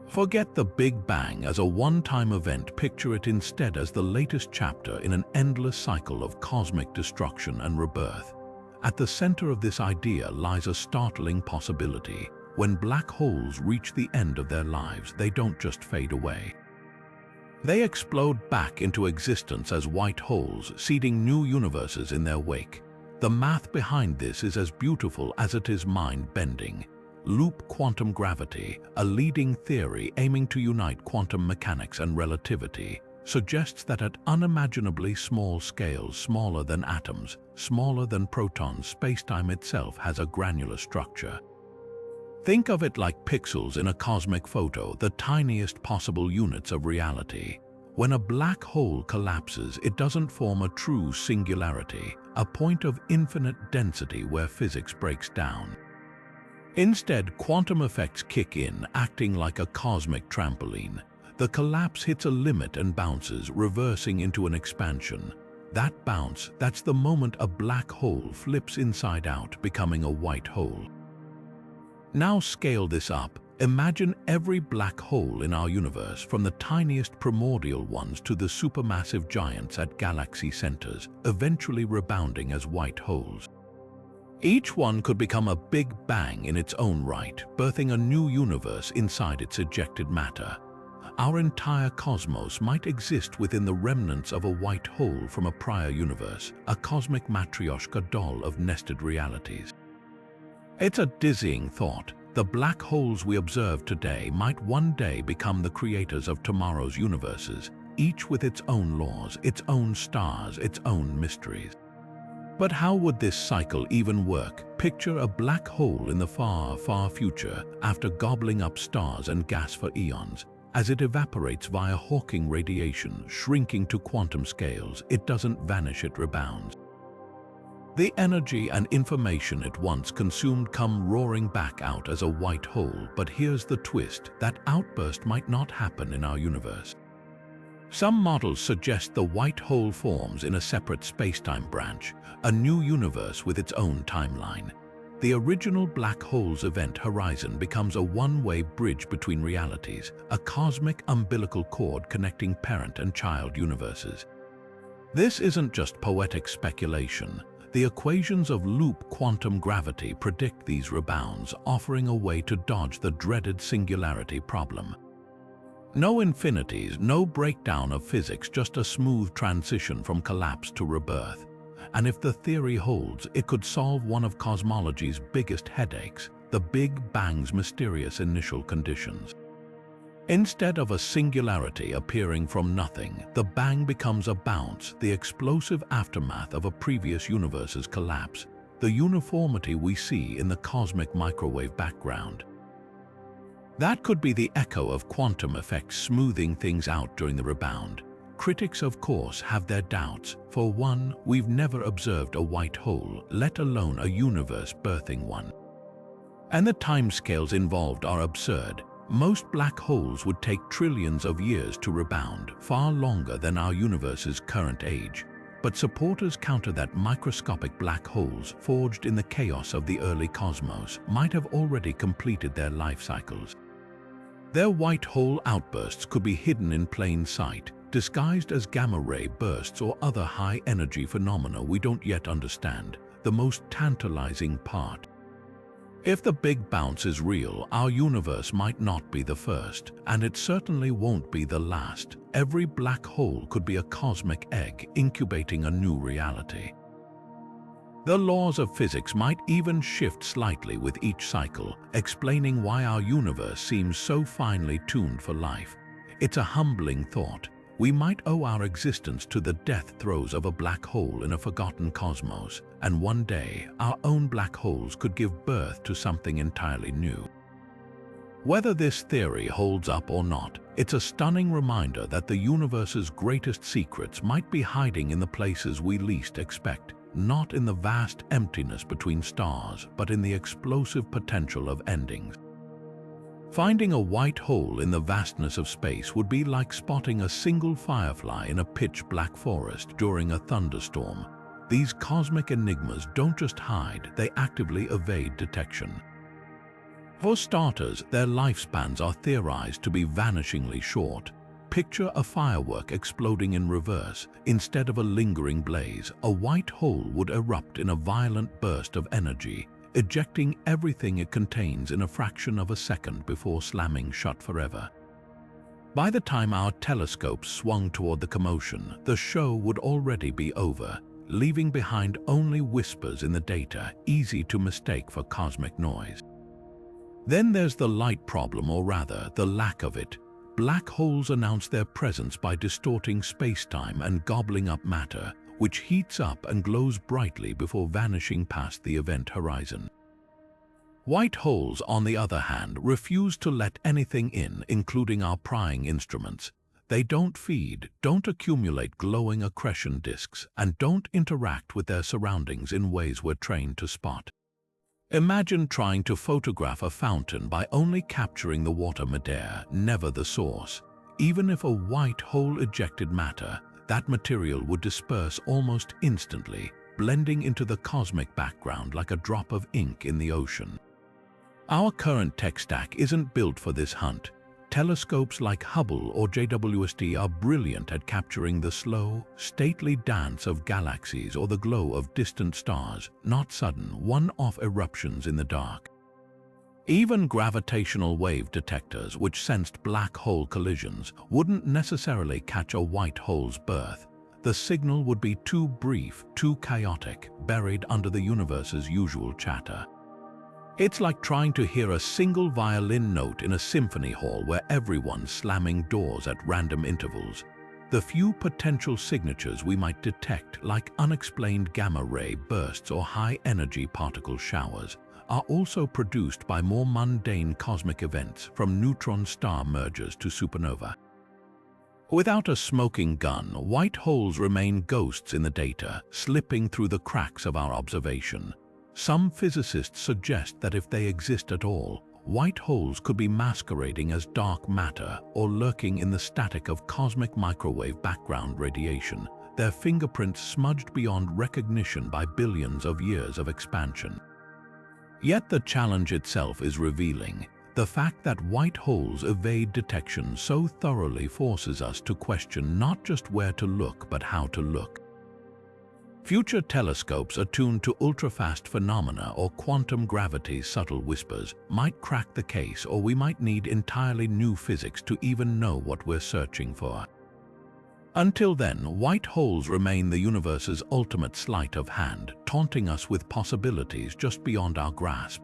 S1: Forget the Big Bang as a one-time event, picture it instead as the latest chapter in an endless cycle of cosmic destruction and rebirth. At the center of this idea lies a startling possibility. When black holes reach the end of their lives, they don't just fade away. They explode back into existence as white holes, seeding new universes in their wake. The math behind this is as beautiful as it is mind-bending. Loop quantum gravity, a leading theory aiming to unite quantum mechanics and relativity, suggests that at unimaginably small scales, smaller than atoms, smaller than protons, spacetime itself has a granular structure. Think of it like pixels in a cosmic photo, the tiniest possible units of reality. When a black hole collapses, it doesn't form a true singularity, a point of infinite density where physics breaks down. Instead, quantum effects kick in, acting like a cosmic trampoline. The collapse hits a limit and bounces, reversing into an expansion. That bounce, that's the moment a black hole flips inside out, becoming a white hole. Now scale this up. Imagine every black hole in our universe, from the tiniest primordial ones to the supermassive giants at galaxy centers, eventually rebounding as white holes. Each one could become a big bang in its own right, birthing a new universe inside its ejected matter. Our entire cosmos might exist within the remnants of a white hole from a prior universe, a cosmic matryoshka doll of nested realities. It's a dizzying thought. The black holes we observe today might one day become the creators of tomorrow's universes, each with its own laws, its own stars, its own mysteries. But how would this cycle even work? Picture a black hole in the far, far future after gobbling up stars and gas for eons. As it evaporates via Hawking radiation, shrinking to quantum scales, it doesn't vanish, it rebounds. The energy and information it once consumed come roaring back out as a white hole, but here's the twist: that outburst might not happen in our universe. Some models suggest the white hole forms in a separate spacetime branch, a new universe with its own timeline. The original black hole's event horizon becomes a one-way bridge between realities, a cosmic umbilical cord connecting parent and child universes. This isn't just poetic speculation. The equations of loop quantum gravity predict these rebounds, offering a way to dodge the dreaded singularity problem. No infinities, no breakdown of physics, just a smooth transition from collapse to rebirth. And if the theory holds, it could solve one of cosmology's biggest headaches, the Big Bang's mysterious initial conditions. Instead of a singularity appearing from nothing, the bang becomes a bounce, the explosive aftermath of a previous universe's collapse, the uniformity we see in the cosmic microwave background. That could be the echo of quantum effects smoothing things out during the rebound. Critics, of course, have their doubts. For one, we've never observed a white hole, let alone a universe birthing one. And the timescales involved are absurd. Most black holes would take trillions of years to rebound, far longer than our universe's current age. But supporters counter that microscopic black holes, forged in the chaos of the early cosmos, might have already completed their life cycles. Their white hole outbursts could be hidden in plain sight, disguised as gamma-ray bursts or other high-energy phenomena we don't yet understand, the most tantalizing part. If the Big Bounce is real, our universe might not be the first, and it certainly won't be the last. Every black hole could be a cosmic egg incubating a new reality. The laws of physics might even shift slightly with each cycle, explaining why our universe seems so finely tuned for life. It's a humbling thought. We might owe our existence to the death throes of a black hole in a forgotten cosmos, and one day our own black holes could give birth to something entirely new. Whether this theory holds up or not, it's a stunning reminder that the universe's greatest secrets might be hiding in the places we least expect, not in the vast emptiness between stars, but in the explosive potential of endings. Finding a white hole in the vastness of space would be like spotting a single firefly in a pitch-black forest during a thunderstorm. These cosmic enigmas don't just hide, they actively evade detection. For starters, their lifespans are theorized to be vanishingly short. Picture a firework exploding in reverse. Instead of a lingering blaze, a white hole would erupt in a violent burst of energy, ejecting everything it contains in a fraction of a second before slamming shut forever. By the time our telescopes swung toward the commotion, the show would already be over, leaving behind only whispers in the data, easy to mistake for cosmic noise. Then there's the light problem, or rather, the lack of it. black holes announce their presence by distorting space-time and gobbling up matter, which heats up and glows brightly before vanishing past the event horizon. White holes, on the other hand, refuse to let anything in, including our prying instruments. They don't feed, don't accumulate glowing accretion disks, and don't interact with their surroundings in ways we're trained to spot. Imagine trying to photograph a fountain by only capturing the water midair, never the source. Even if a white hole ejected matter, that material would disperse almost instantly, blending into the cosmic background like a drop of ink in the ocean. Our current tech stack isn't built for this hunt. Telescopes like Hubble or JWST are brilliant at capturing the slow, stately dance of galaxies or the glow of distant stars, not sudden, one-off eruptions in the dark. Even gravitational wave detectors, which sensed black hole collisions, wouldn't necessarily catch a white hole's birth. The signal would be too brief, too chaotic, buried under the universe's usual chatter. It's like trying to hear a single violin note in a symphony hall where everyone's slamming doors at random intervals. The few potential signatures we might detect, like unexplained gamma-ray bursts or high-energy particle showers, are also produced by more mundane cosmic events, from neutron star mergers to supernova. Without a smoking gun, white holes remain ghosts in the data, slipping through the cracks of our observation. Some physicists suggest that if they exist at all, white holes could be masquerading as dark matter or lurking in the static of cosmic microwave background radiation, their fingerprints smudged beyond recognition by billions of years of expansion. Yet the challenge itself is revealing. The fact that white holes evade detection so thoroughly forces us to question not just where to look, but how to look. Future telescopes attuned to ultra-fast phenomena or quantum gravity's subtle whispers might crack the case, or we might need entirely new physics to even know what we're searching for. Until then, white holes remain the universe's ultimate sleight of hand, taunting us with possibilities just beyond our grasp.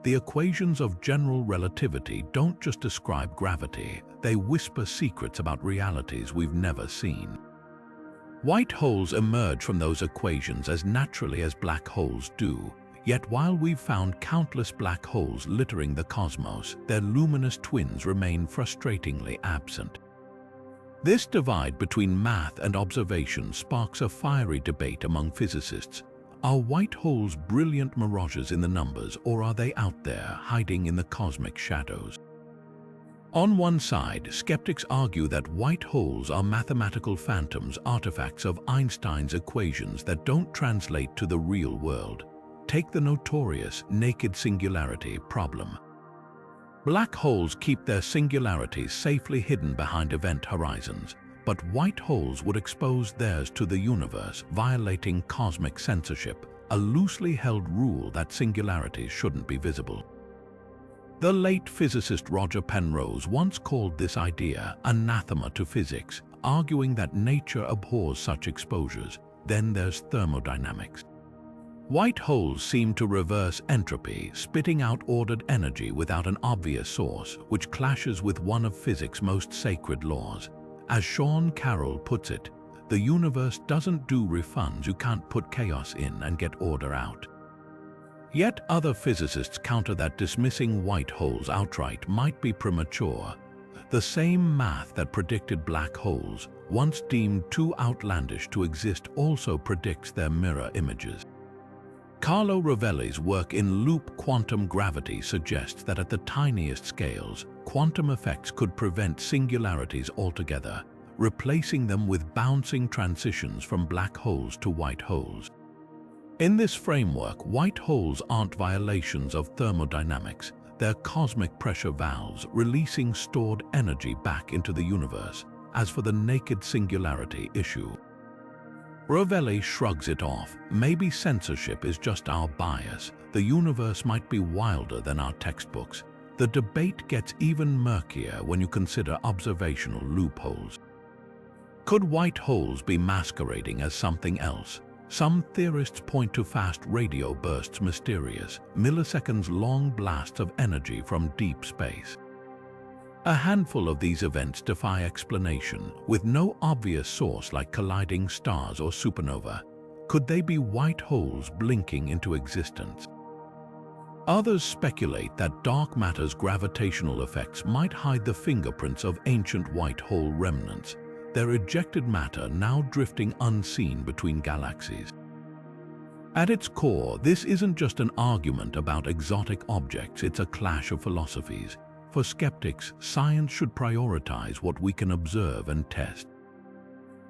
S1: The equations of general relativity don't just describe gravity, they whisper secrets about realities we've never seen. White holes emerge from those equations as naturally as black holes do, yet while we've found countless black holes littering the cosmos, their luminous twins remain frustratingly absent. This divide between math and observation sparks a fiery debate among physicists. Are white holes brilliant mirages in the numbers, or are they out there hiding in the cosmic shadows? On one side, skeptics argue that white holes are mathematical phantoms, artifacts of Einstein's equations that don't translate to the real world. Take the notorious naked singularity problem. Black holes keep their singularities safely hidden behind event horizons, but white holes would expose theirs to the universe, violating cosmic censorship, a loosely held rule that singularities shouldn't be visible. The late physicist Roger Penrose once called this idea anathema to physics, arguing that nature abhors such exposures. Then there's thermodynamics. White holes seem to reverse entropy, spitting out ordered energy without an obvious source, which clashes with one of physics' most sacred laws. As Sean Carroll puts it, the universe doesn't do refunds. You can't put chaos in and get order out. Yet other physicists counter that dismissing white holes outright might be premature. The same math that predicted black holes, once deemed too outlandish to exist, also predicts their mirror images. Carlo Rovelli's work in loop quantum gravity suggests that at the tiniest scales, quantum effects could prevent singularities altogether, replacing them with bouncing transitions from black holes to white holes. In this framework, white holes aren't violations of thermodynamics. They're cosmic pressure valves releasing stored energy back into the universe. As for the naked singularity issue, Rovelli shrugs it off. Maybe censorship is just our bias. The universe might be wilder than our textbooks. The debate gets even murkier when you consider observational loopholes. Could white holes be masquerading as something else? Some theorists point to fast radio bursts, mysterious, milliseconds-long blasts of energy from deep space. A handful of these events defy explanation, with no obvious source like colliding stars or supernova. Could they be white holes blinking into existence? Others speculate that dark matter's gravitational effects might hide the fingerprints of ancient white hole remnants, their ejected matter now drifting unseen between galaxies. At its core, this isn't just an argument about exotic objects, it's a clash of philosophies. For skeptics, science should prioritize what we can observe and test.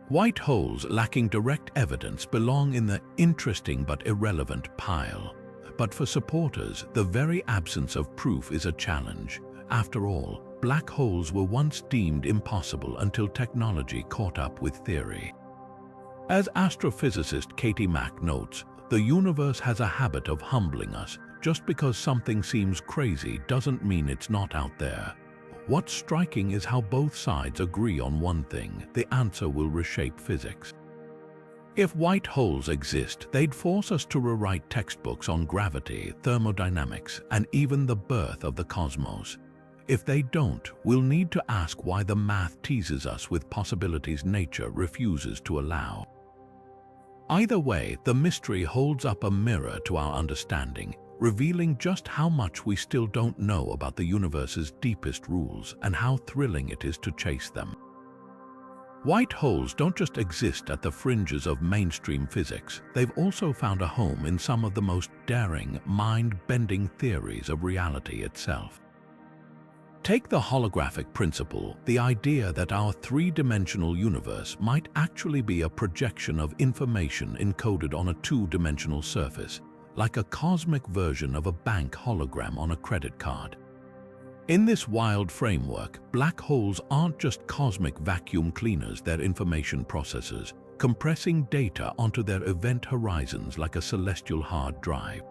S1: White holes lacking direct evidence belong in the interesting but irrelevant pile. But for supporters, the very absence of proof is a challenge. After all, black holes were once deemed impossible until technology caught up with theory. As astrophysicist Katie Mack notes, the universe has a habit of humbling us. Just because something seems crazy doesn't mean it's not out there. What's striking is how both sides agree on one thing: the answer will reshape physics. If white holes exist, they'd force us to rewrite textbooks on gravity, thermodynamics, and even the birth of the cosmos. If they don't, we'll need to ask why the math teases us with possibilities nature refuses to allow. Either way, the mystery holds up a mirror to our understanding, revealing just how much we still don't know about the universe's deepest rules and how thrilling it is to chase them. White holes don't just exist at the fringes of mainstream physics, they've also found a home in some of the most daring, mind-bending theories of reality itself. Take the holographic principle, the idea that our three-dimensional universe might actually be a projection of information encoded on a two-dimensional surface, like a cosmic version of a bank hologram on a credit card. In this wild framework, black holes aren't just cosmic vacuum cleaners, they're information processors, compressing data onto their event horizons like a celestial hard drive.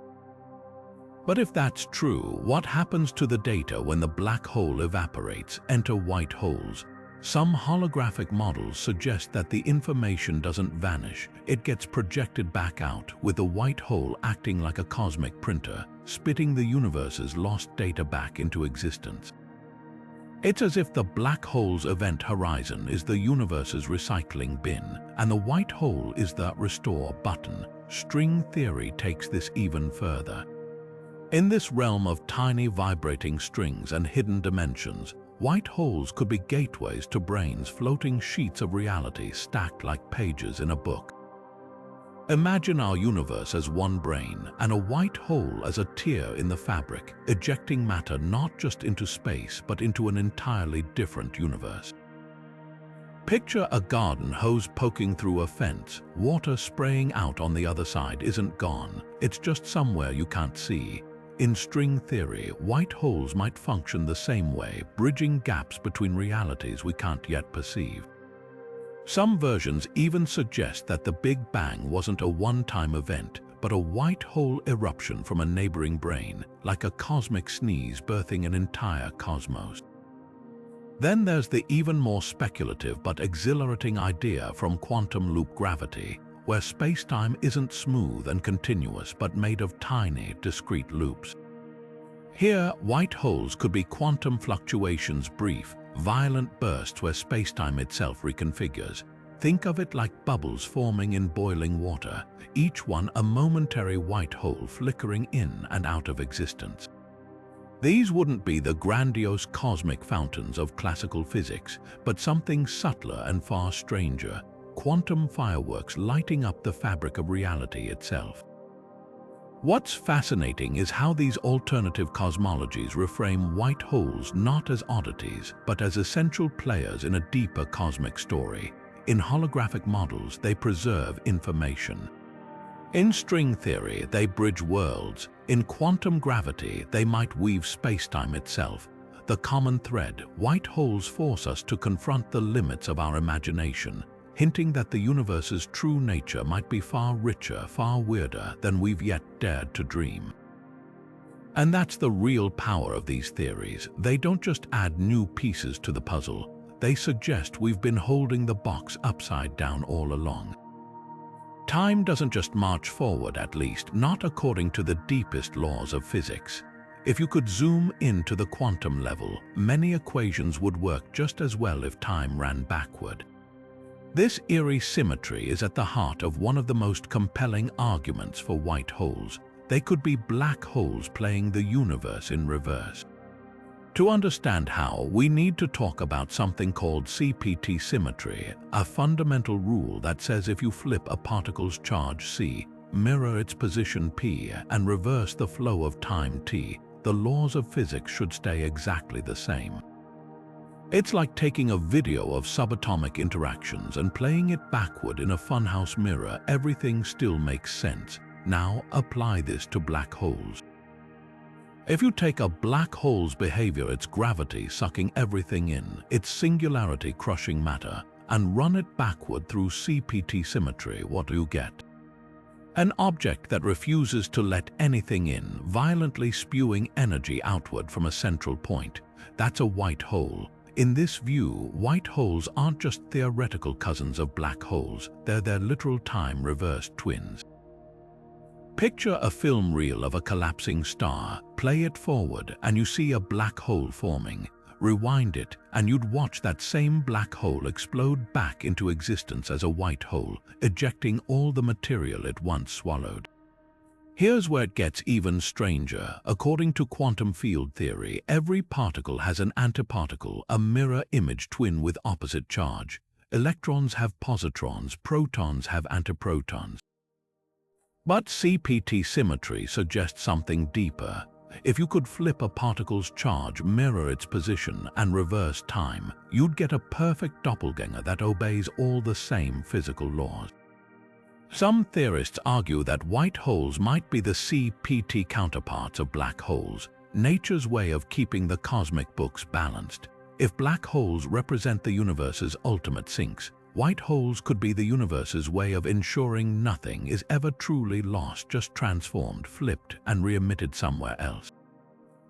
S1: But if that's true, what happens to the data when the black hole evaporates, enter white holes? Some holographic models suggest that the information doesn't vanish, it gets projected back out, with the white hole acting like a cosmic printer, spitting the universe's lost data back into existence. It's as if the black hole's event horizon is the universe's recycling bin, and the white hole is the restore button. String theory takes this even further. In this realm of tiny vibrating strings and hidden dimensions, white holes could be gateways to brains, floating sheets of reality stacked like pages in a book. Imagine our universe as one brain and a white hole as a tear in the fabric, ejecting matter not just into space but into an entirely different universe. Picture a garden hose poking through a fence. Water spraying out on the other side isn't gone, it's just somewhere you can't see. In string theory, white holes might function the same way, bridging gaps between realities we can't yet perceive. Some versions even suggest that the Big Bang wasn't a one-time event, but a white hole eruption from a neighboring brain, like a cosmic sneeze birthing an entire cosmos. Then there's the even more speculative but exhilarating idea from quantum loop gravity, where space-time isn't smooth and continuous but made of tiny, discrete loops. Here, white holes could be quantum fluctuations, brief, violent bursts where space-time itself reconfigures. Think of it like bubbles forming in boiling water, each one a momentary white hole flickering in and out of existence. These wouldn't be the grandiose cosmic fountains of classical physics, but something subtler and far stranger: quantum fireworks lighting up the fabric of reality itself. What's fascinating is how these alternative cosmologies reframe white holes not as oddities, but as essential players in a deeper cosmic story. In holographic models, they preserve information. In string theory, they bridge worlds. In quantum gravity, they might weave space-time itself. The common thread: white holes force us to confront the limits of our imagination, hinting that the universe's true nature might be far richer, far weirder than we've yet dared to dream. And that's the real power of these theories. They don't just add new pieces to the puzzle, they suggest we've been holding the box upside down all along. Time doesn't just march forward, at least not according to the deepest laws of physics. If you could zoom into the quantum level, many equations would work just as well if time ran backward. This eerie symmetry is at the heart of one of the most compelling arguments for white holes. They could be black holes playing the universe in reverse. To understand how, we need to talk about something called CPT symmetry, a fundamental rule that says if you flip a particle's charge c, mirror its position p, and reverse the flow of time t, the laws of physics should stay exactly the same. It's like taking a video of subatomic interactions and playing it backward in a funhouse mirror. Everything still makes sense. Now apply this to black holes. If you take a black hole's behavior, its gravity sucking everything in, its singularity crushing matter, and run it backward through CPT symmetry, what do you get? An object that refuses to let anything in, violently spewing energy outward from a central point. That's a white hole. In this view, white holes aren't just theoretical cousins of black holes, they're their literal time-reversed twins. Picture a film reel of a collapsing star, play it forward, and you see a black hole forming. Rewind it, and you'd watch that same black hole explode back into existence as a white hole, ejecting all the material it once swallowed. Here's where it gets even stranger. According to quantum field theory, every particle has an antiparticle, a mirror image twin with opposite charge. Electrons have positrons, protons have antiprotons. But CPT symmetry suggests something deeper. If you could flip a particle's charge, mirror its position, and reverse time, you'd get a perfect doppelganger that obeys all the same physical laws. Some theorists argue that white holes might be the CPT counterparts of black holes, nature's way of keeping the cosmic books balanced. If black holes represent the universe's ultimate sinks, white holes could be the universe's way of ensuring nothing is ever truly lost, just transformed, flipped, and re-emitted somewhere else.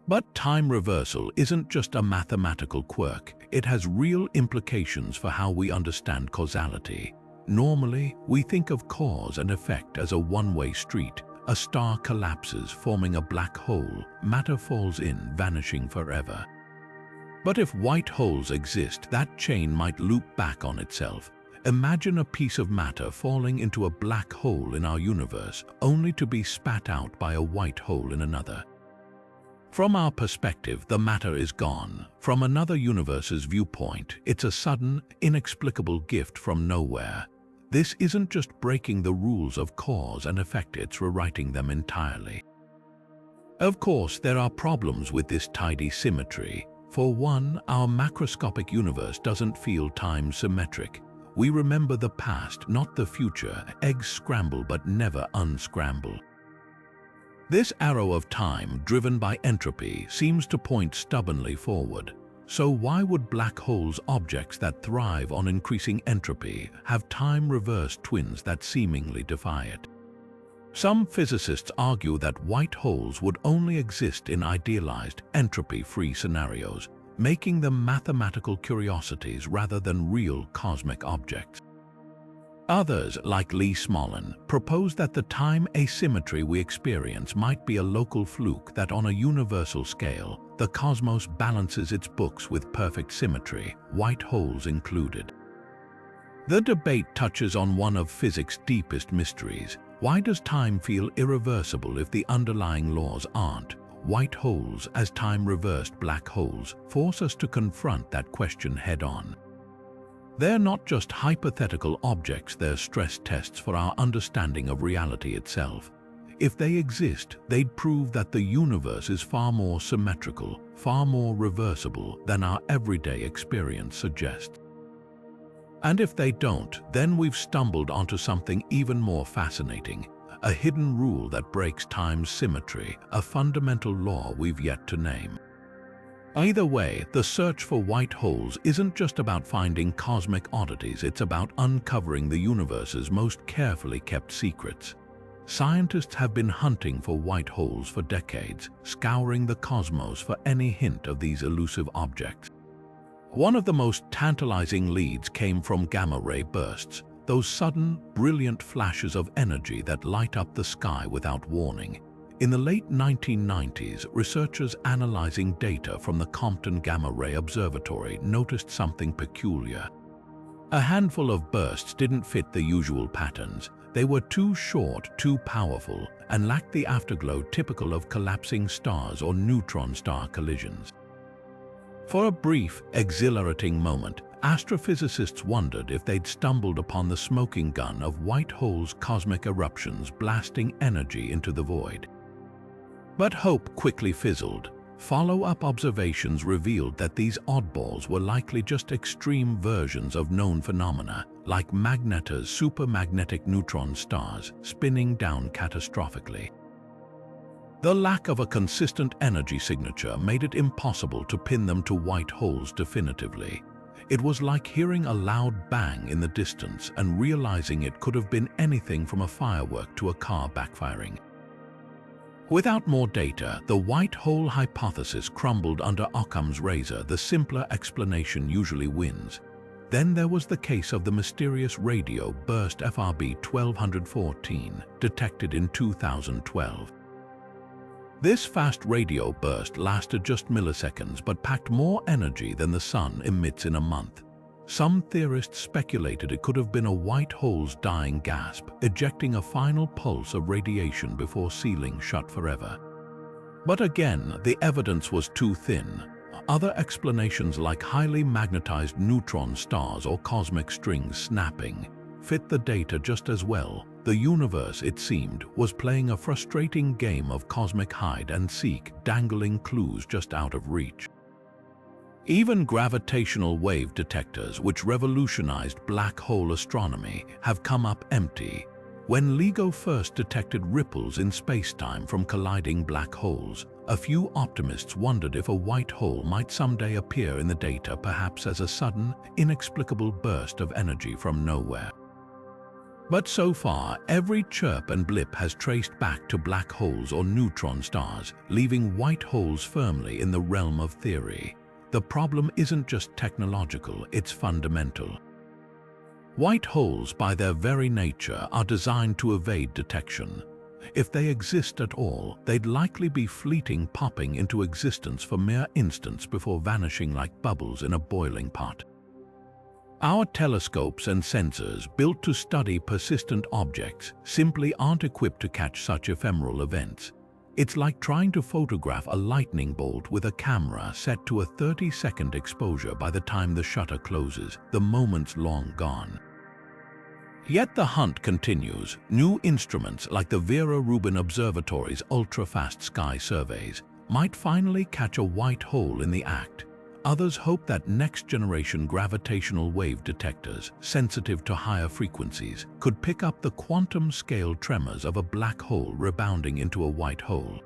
S1: But time reversal isn't just a mathematical quirk, it has real implications for how we understand causality. Normally, we think of cause and effect as a one-way street. A star collapses, forming a black hole, matter falls in, vanishing forever. But if white holes exist, that chain might loop back on itself. Imagine a piece of matter falling into a black hole in our universe, only to be spat out by a white hole in another. From our perspective, the matter is gone. From another universe's viewpoint, it's a sudden, inexplicable gift from nowhere. This isn't just breaking the rules of cause and effect, it's rewriting them entirely. Of course, there are problems with this tidy symmetry. For one, our macroscopic universe doesn't feel time-symmetric. We remember the past, not the future. Eggs scramble but never unscramble. This arrow of time, driven by entropy, seems to point stubbornly forward. So why would black holes, objects that thrive on increasing entropy, have time-reversed twins that seemingly defy it? Some physicists argue that white holes would only exist in idealized, entropy-free scenarios, making them mathematical curiosities rather than real cosmic objects. Others, like Lee Smolin, propose that the time asymmetry we experience might be a local fluke, that on a universal scale, the cosmos balances its books with perfect symmetry, white holes included. The debate touches on one of physics' deepest mysteries. Why does time feel irreversible if the underlying laws aren't? White holes, as time-reversed black holes, force us to confront that question head-on. They're not just hypothetical objects, they're stress tests for our understanding of reality itself. If they exist, they'd prove that the universe is far more symmetrical, far more reversible than our everyday experience suggests. And if they don't, then we've stumbled onto something even more fascinating, a hidden rule that breaks time's symmetry, a fundamental law we've yet to name. Either way, the search for white holes isn't just about finding cosmic oddities, it's about uncovering the universe's most carefully kept secrets. Scientists have been hunting for white holes for decades, scouring the cosmos for any hint of these elusive objects. One of the most tantalizing leads came from gamma-ray bursts, those sudden, brilliant flashes of energy that light up the sky without warning. In the late 1990s, researchers analyzing data from the Compton Gamma Ray Observatory noticed something peculiar. A handful of bursts didn't fit the usual patterns. They were too short, too powerful, and lacked the afterglow typical of collapsing stars or neutron star collisions. For a brief, exhilarating moment, astrophysicists wondered if they'd stumbled upon the smoking gun of white holes' cosmic eruptions blasting energy into the void. But hope quickly fizzled. Follow-up observations revealed that these oddballs were likely just extreme versions of known phenomena, like Magneta's supermagnetic neutron stars spinning down catastrophically. The lack of a consistent energy signature made it impossible to pin them to white holes definitively. It was like hearing a loud bang in the distance and realizing it could have been anything from a firework to a car backfiring. Without more data, the white hole hypothesis crumbled under Occam's razor. The simpler explanation usually wins. Then there was the case of the mysterious radio burst FRB 1214, detected in 2012. This fast radio burst lasted just milliseconds but packed more energy than the sun emits in a month. Some theorists speculated it could have been a white hole's dying gasp, ejecting a final pulse of radiation before sealing shut forever. But again, the evidence was too thin. Other explanations like highly magnetized neutron stars or cosmic strings snapping fit the data just as well. The universe, it seemed, was playing a frustrating game of cosmic hide-and-seek, dangling clues just out of reach. Even gravitational wave detectors, which revolutionized black hole astronomy, have come up empty. When LIGO first detected ripples in spacetime from colliding black holes, a few optimists wondered if a white hole might someday appear in the data, perhaps as a sudden, inexplicable burst of energy from nowhere. But so far, every chirp and blip has traced back to black holes or neutron stars, leaving white holes firmly in the realm of theory. The problem isn't just technological, it's fundamental. White holes, by their very nature, are designed to evade detection. If they exist at all, they'd likely be fleeting, popping into existence for mere instants before vanishing like bubbles in a boiling pot. Our telescopes and sensors, built to study persistent objects, simply aren't equipped to catch such ephemeral events. It's like trying to photograph a lightning bolt with a camera set to a 30-second exposure. By the time the shutter closes, the moment's long gone. Yet the hunt continues. New instruments like the Vera Rubin Observatory's ultra-fast sky surveys might finally catch a white hole in the act. Others hope that next-generation gravitational wave detectors, sensitive to higher frequencies, could pick up the quantum-scale tremors of a black hole rebounding into a white hole.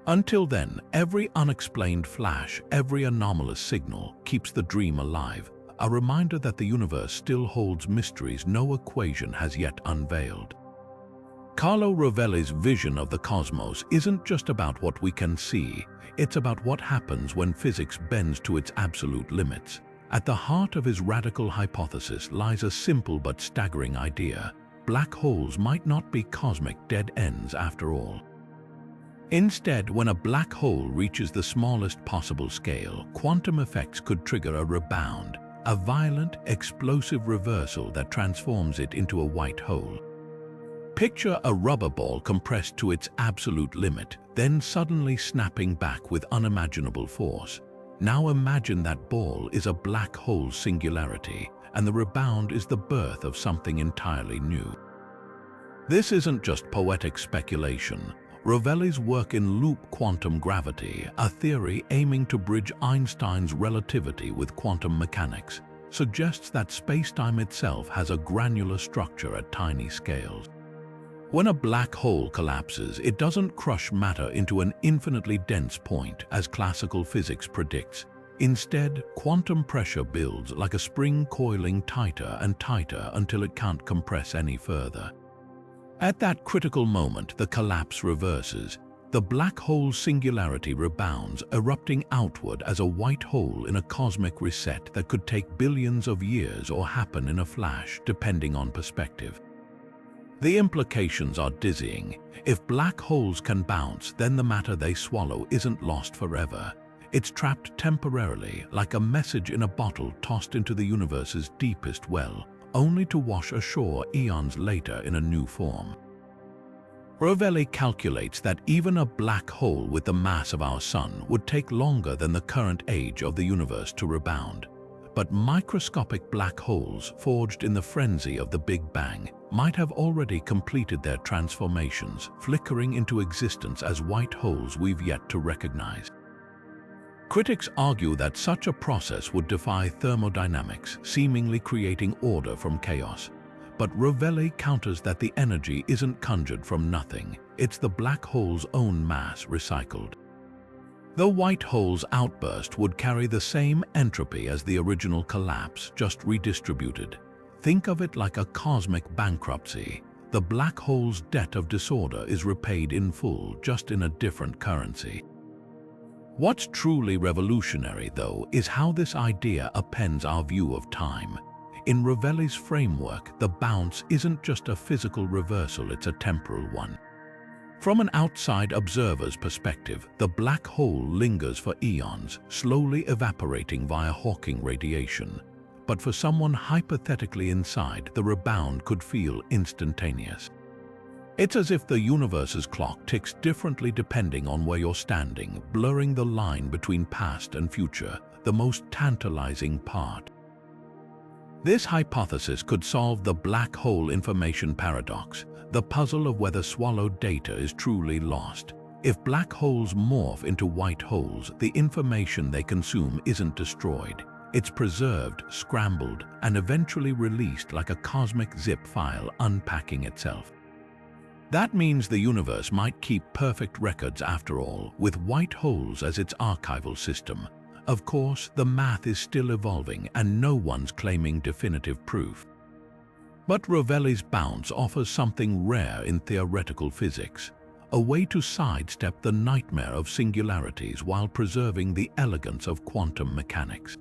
S1: Until then, every unexplained flash, every anomalous signal keeps the dream alive, a reminder that the universe still holds mysteries no equation has yet unveiled. Carlo Rovelli's vision of the cosmos isn't just about what we can see, it's about what happens when physics bends to its absolute limits. At the heart of his radical hypothesis lies a simple but staggering idea. Black holes might not be cosmic dead ends after all. Instead, when a black hole reaches the smallest possible scale, quantum effects could trigger a rebound, a violent, explosive reversal that transforms it into a white hole. Picture a rubber ball compressed to its absolute limit, then suddenly snapping back with unimaginable force. Now imagine that ball is a black hole singularity, and the rebound is the birth of something entirely new. This isn't just poetic speculation. Rovelli's work in loop quantum gravity, a theory aiming to bridge Einstein's relativity with quantum mechanics, suggests that spacetime itself has a granular structure at tiny scales. When a black hole collapses, it doesn't crush matter into an infinitely dense point, as classical physics predicts. Instead, quantum pressure builds like a spring, coiling tighter and tighter until it can't compress any further. At that critical moment, the collapse reverses. The black hole singularity rebounds, erupting outward as a white hole in a cosmic reset that could take billions of years or happen in a flash, depending on perspective. The implications are dizzying. If black holes can bounce, then the matter they swallow isn't lost forever. It's trapped temporarily, like a message in a bottle tossed into the universe's deepest well, only to wash ashore eons later in a new form. Rovelli calculates that even a black hole with the mass of our Sun would take longer than the current age of the universe to rebound. But microscopic black holes, forged in the frenzy of the Big Bang, might have already completed their transformations, flickering into existence as white holes we've yet to recognize. Critics argue that such a process would defy thermodynamics, seemingly creating order from chaos. But Rovelli counters that the energy isn't conjured from nothing, it's the black hole's own mass recycled. The white hole's outburst would carry the same entropy as the original collapse, just redistributed. Think of it like a cosmic bankruptcy. The black hole's debt of disorder is repaid in full, just in a different currency. What's truly revolutionary, though, is how this idea upends our view of time. In Rovelli's framework, the bounce isn't just a physical reversal, it's a temporal one. From an outside observer's perspective, the black hole lingers for eons, slowly evaporating via Hawking radiation. But for someone hypothetically inside, the rebound could feel instantaneous. It's as if the universe's clock ticks differently depending on where you're standing, blurring the line between past and future, the most tantalizing part. This hypothesis could solve the black hole information paradox, the puzzle of whether swallowed data is truly lost. If black holes morph into white holes, the information they consume isn't destroyed. It's preserved, scrambled, and eventually released like a cosmic zip file unpacking itself. That means the universe might keep perfect records after all, with white holes as its archival system. Of course, the math is still evolving and no one's claiming definitive proof. But Rovelli's bounce offers something rare in theoretical physics, a way to sidestep the nightmare of singularities while preserving the elegance of quantum mechanics.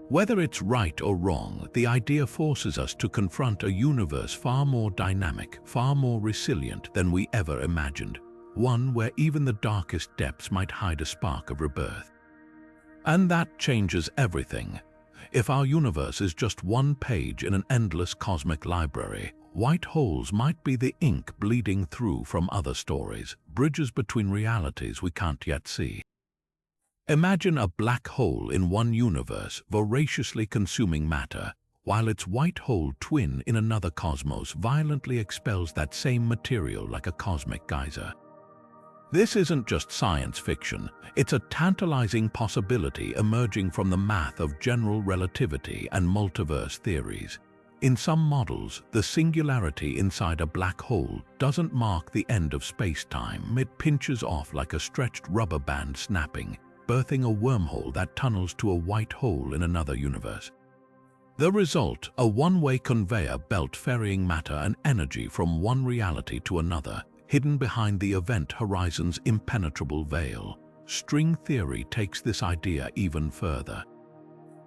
S1: Whether it's right or wrong, the idea forces us to confront a universe far more dynamic, far more resilient than we ever imagined, one where even the darkest depths might hide a spark of rebirth. And that changes everything. If our universe is just one page in an endless cosmic library, white holes might be the ink bleeding through from other stories, bridges between realities we can't yet see. Imagine a black hole in one universe voraciously consuming matter, while its white hole twin in another cosmos violently expels that same material like a cosmic geyser. This isn't just science fiction, it's a tantalizing possibility emerging from the math of general relativity and multiverse theories. In some models, the singularity inside a black hole doesn't mark the end of space-time, it pinches off like a stretched rubber band snapping, birthing a wormhole that tunnels to a white hole in another universe. The result, a one-way conveyor belt ferrying matter and energy from one reality to another, hidden behind the event horizon's impenetrable veil. String theory takes this idea even further.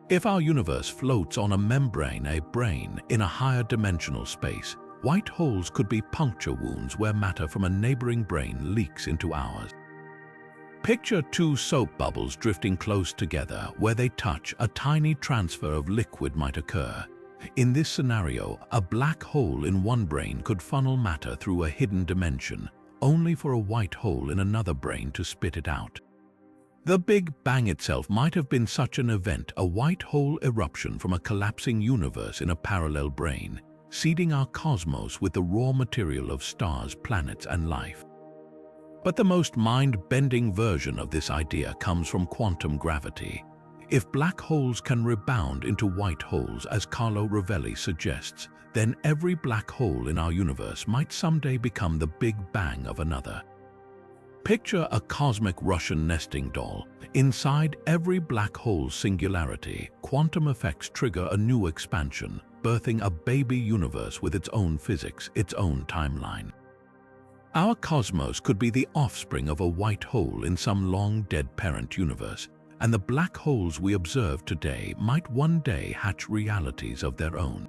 S1: If our universe floats on a membrane, a brain, in a higher dimensional space, white holes could be puncture wounds where matter from a neighboring brain leaks into ours. Picture two soap bubbles drifting close together. Where they touch, a tiny transfer of liquid might occur. In this scenario, a black hole in one brain could funnel matter through a hidden dimension, only for a white hole in another brain to spit it out. The Big Bang itself might have been such an event, a white hole eruption from a collapsing universe in a parallel brain, seeding our cosmos with the raw material of stars, planets, and life. But the most mind-bending version of this idea comes from quantum gravity. If black holes can rebound into white holes, as Carlo Rovelli suggests, then every black hole in our universe might someday become the Big Bang of another. Picture a cosmic Russian nesting doll. Inside every black hole's singularity, quantum effects trigger a new expansion, birthing a baby universe with its own physics, its own timeline. Our cosmos could be the offspring of a white hole in some long-dead parent universe, and the black holes we observe today might one day hatch realities of their own.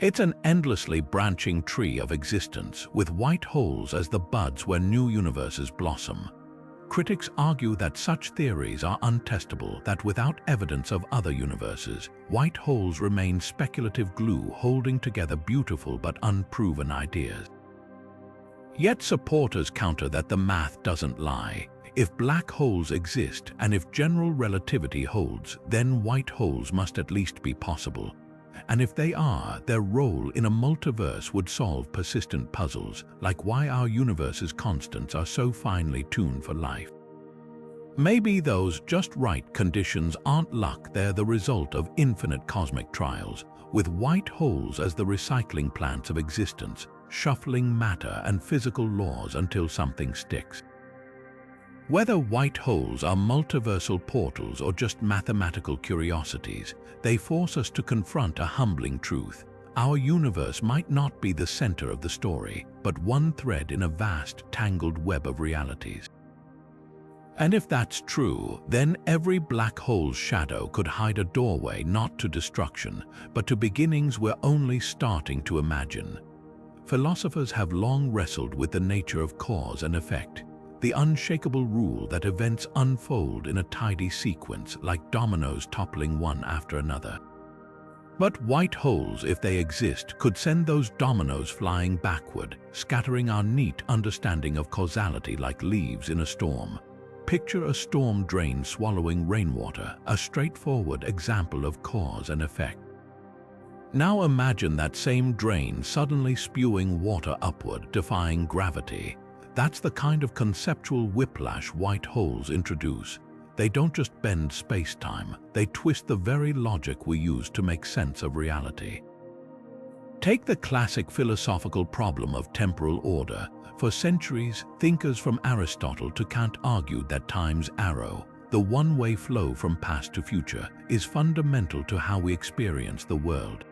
S1: It's an endlessly branching tree of existence, with white holes as the buds where new universes blossom. Critics argue that such theories are untestable, that without evidence of other universes, white holes remain speculative glue holding together beautiful but unproven ideas. Yet supporters counter that the math doesn't lie. If black holes exist and if general relativity holds, then white holes must at least be possible. And if they are, their role in a multiverse would solve persistent puzzles, like why our universe's constants are so finely tuned for life. Maybe those just right conditions aren't luck, they're the result of infinite cosmic trials, with white holes as the recycling plants of existence, shuffling matter and physical laws until something sticks. Whether white holes are multiversal portals or just mathematical curiosities, they force us to confront a humbling truth. Our universe might not be the center of the story, but one thread in a vast, tangled web of realities. And if that's true, then every black hole's shadow could hide a doorway not to destruction, but to beginnings we're only starting to imagine. Philosophers have long wrestled with the nature of cause and effect, the unshakable rule that events unfold in a tidy sequence like dominoes toppling one after another. But white holes, if they exist, could send those dominoes flying backward, scattering our neat understanding of causality like leaves in a storm. Picture a storm drain swallowing rainwater, a straightforward example of cause and effect. Now imagine that same drain suddenly spewing water upward, defying gravity. That's the kind of conceptual whiplash white holes introduce. They don't just bend space-time, they twist the very logic we use to make sense of reality. Take the classic philosophical problem of temporal order. For centuries, thinkers from Aristotle to Kant argued that time's arrow, the one-way flow from past to future, is fundamental to how we experience the world.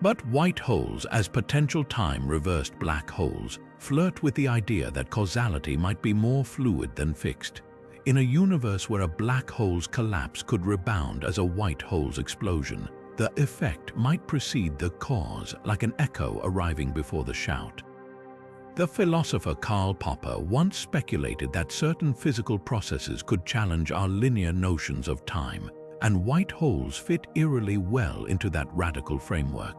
S1: But white holes, as potential time-reversed black holes, flirt with the idea that causality might be more fluid than fixed. In a universe where a black hole's collapse could rebound as a white hole's explosion, the effect might precede the cause, like an echo arriving before the shout. The philosopher Karl Popper once speculated that certain physical processes could challenge our linear notions of time, and white holes fit eerily well into that radical framework.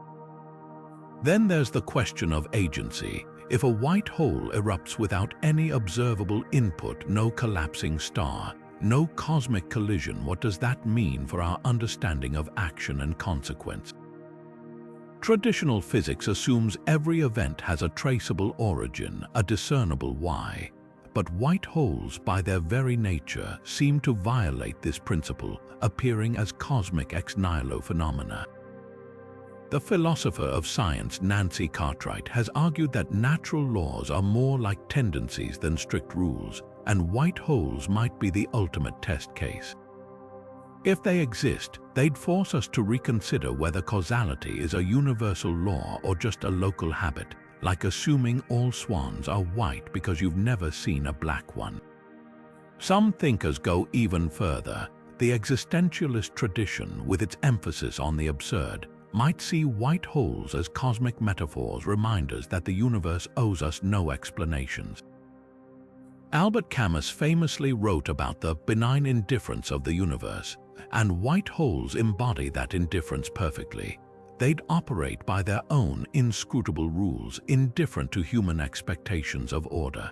S1: Then there's the question of agency. If a white hole erupts without any observable input, no collapsing star, no cosmic collision, what does that mean for our understanding of action and consequence? Traditional physics assumes every event has a traceable origin, a discernible why. But white holes, by their very nature, seem to violate this principle, appearing as cosmic ex nihilo phenomena. The philosopher of science Nancy Cartwright has argued that natural laws are more like tendencies than strict rules, and white holes might be the ultimate test case. If they exist, they'd force us to reconsider whether causality is a universal law or just a local habit, like assuming all swans are white because you've never seen a black one. Some thinkers go even further. The existentialist tradition, with its emphasis on the absurd, might see white holes as cosmic metaphors, reminders that the universe owes us no explanations. Albert Camus famously wrote about the benign indifference of the universe, and white holes embody that indifference perfectly. They'd operate by their own inscrutable rules, indifferent to human expectations of order.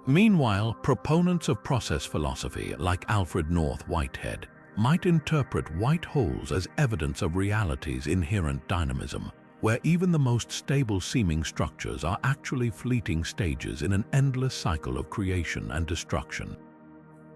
S1: Meanwhile, proponents of process philosophy, like Alfred North Whitehead, might interpret white holes as evidence of reality's inherent dynamism, where even the most stable-seeming structures are actually fleeting stages in an endless cycle of creation and destruction.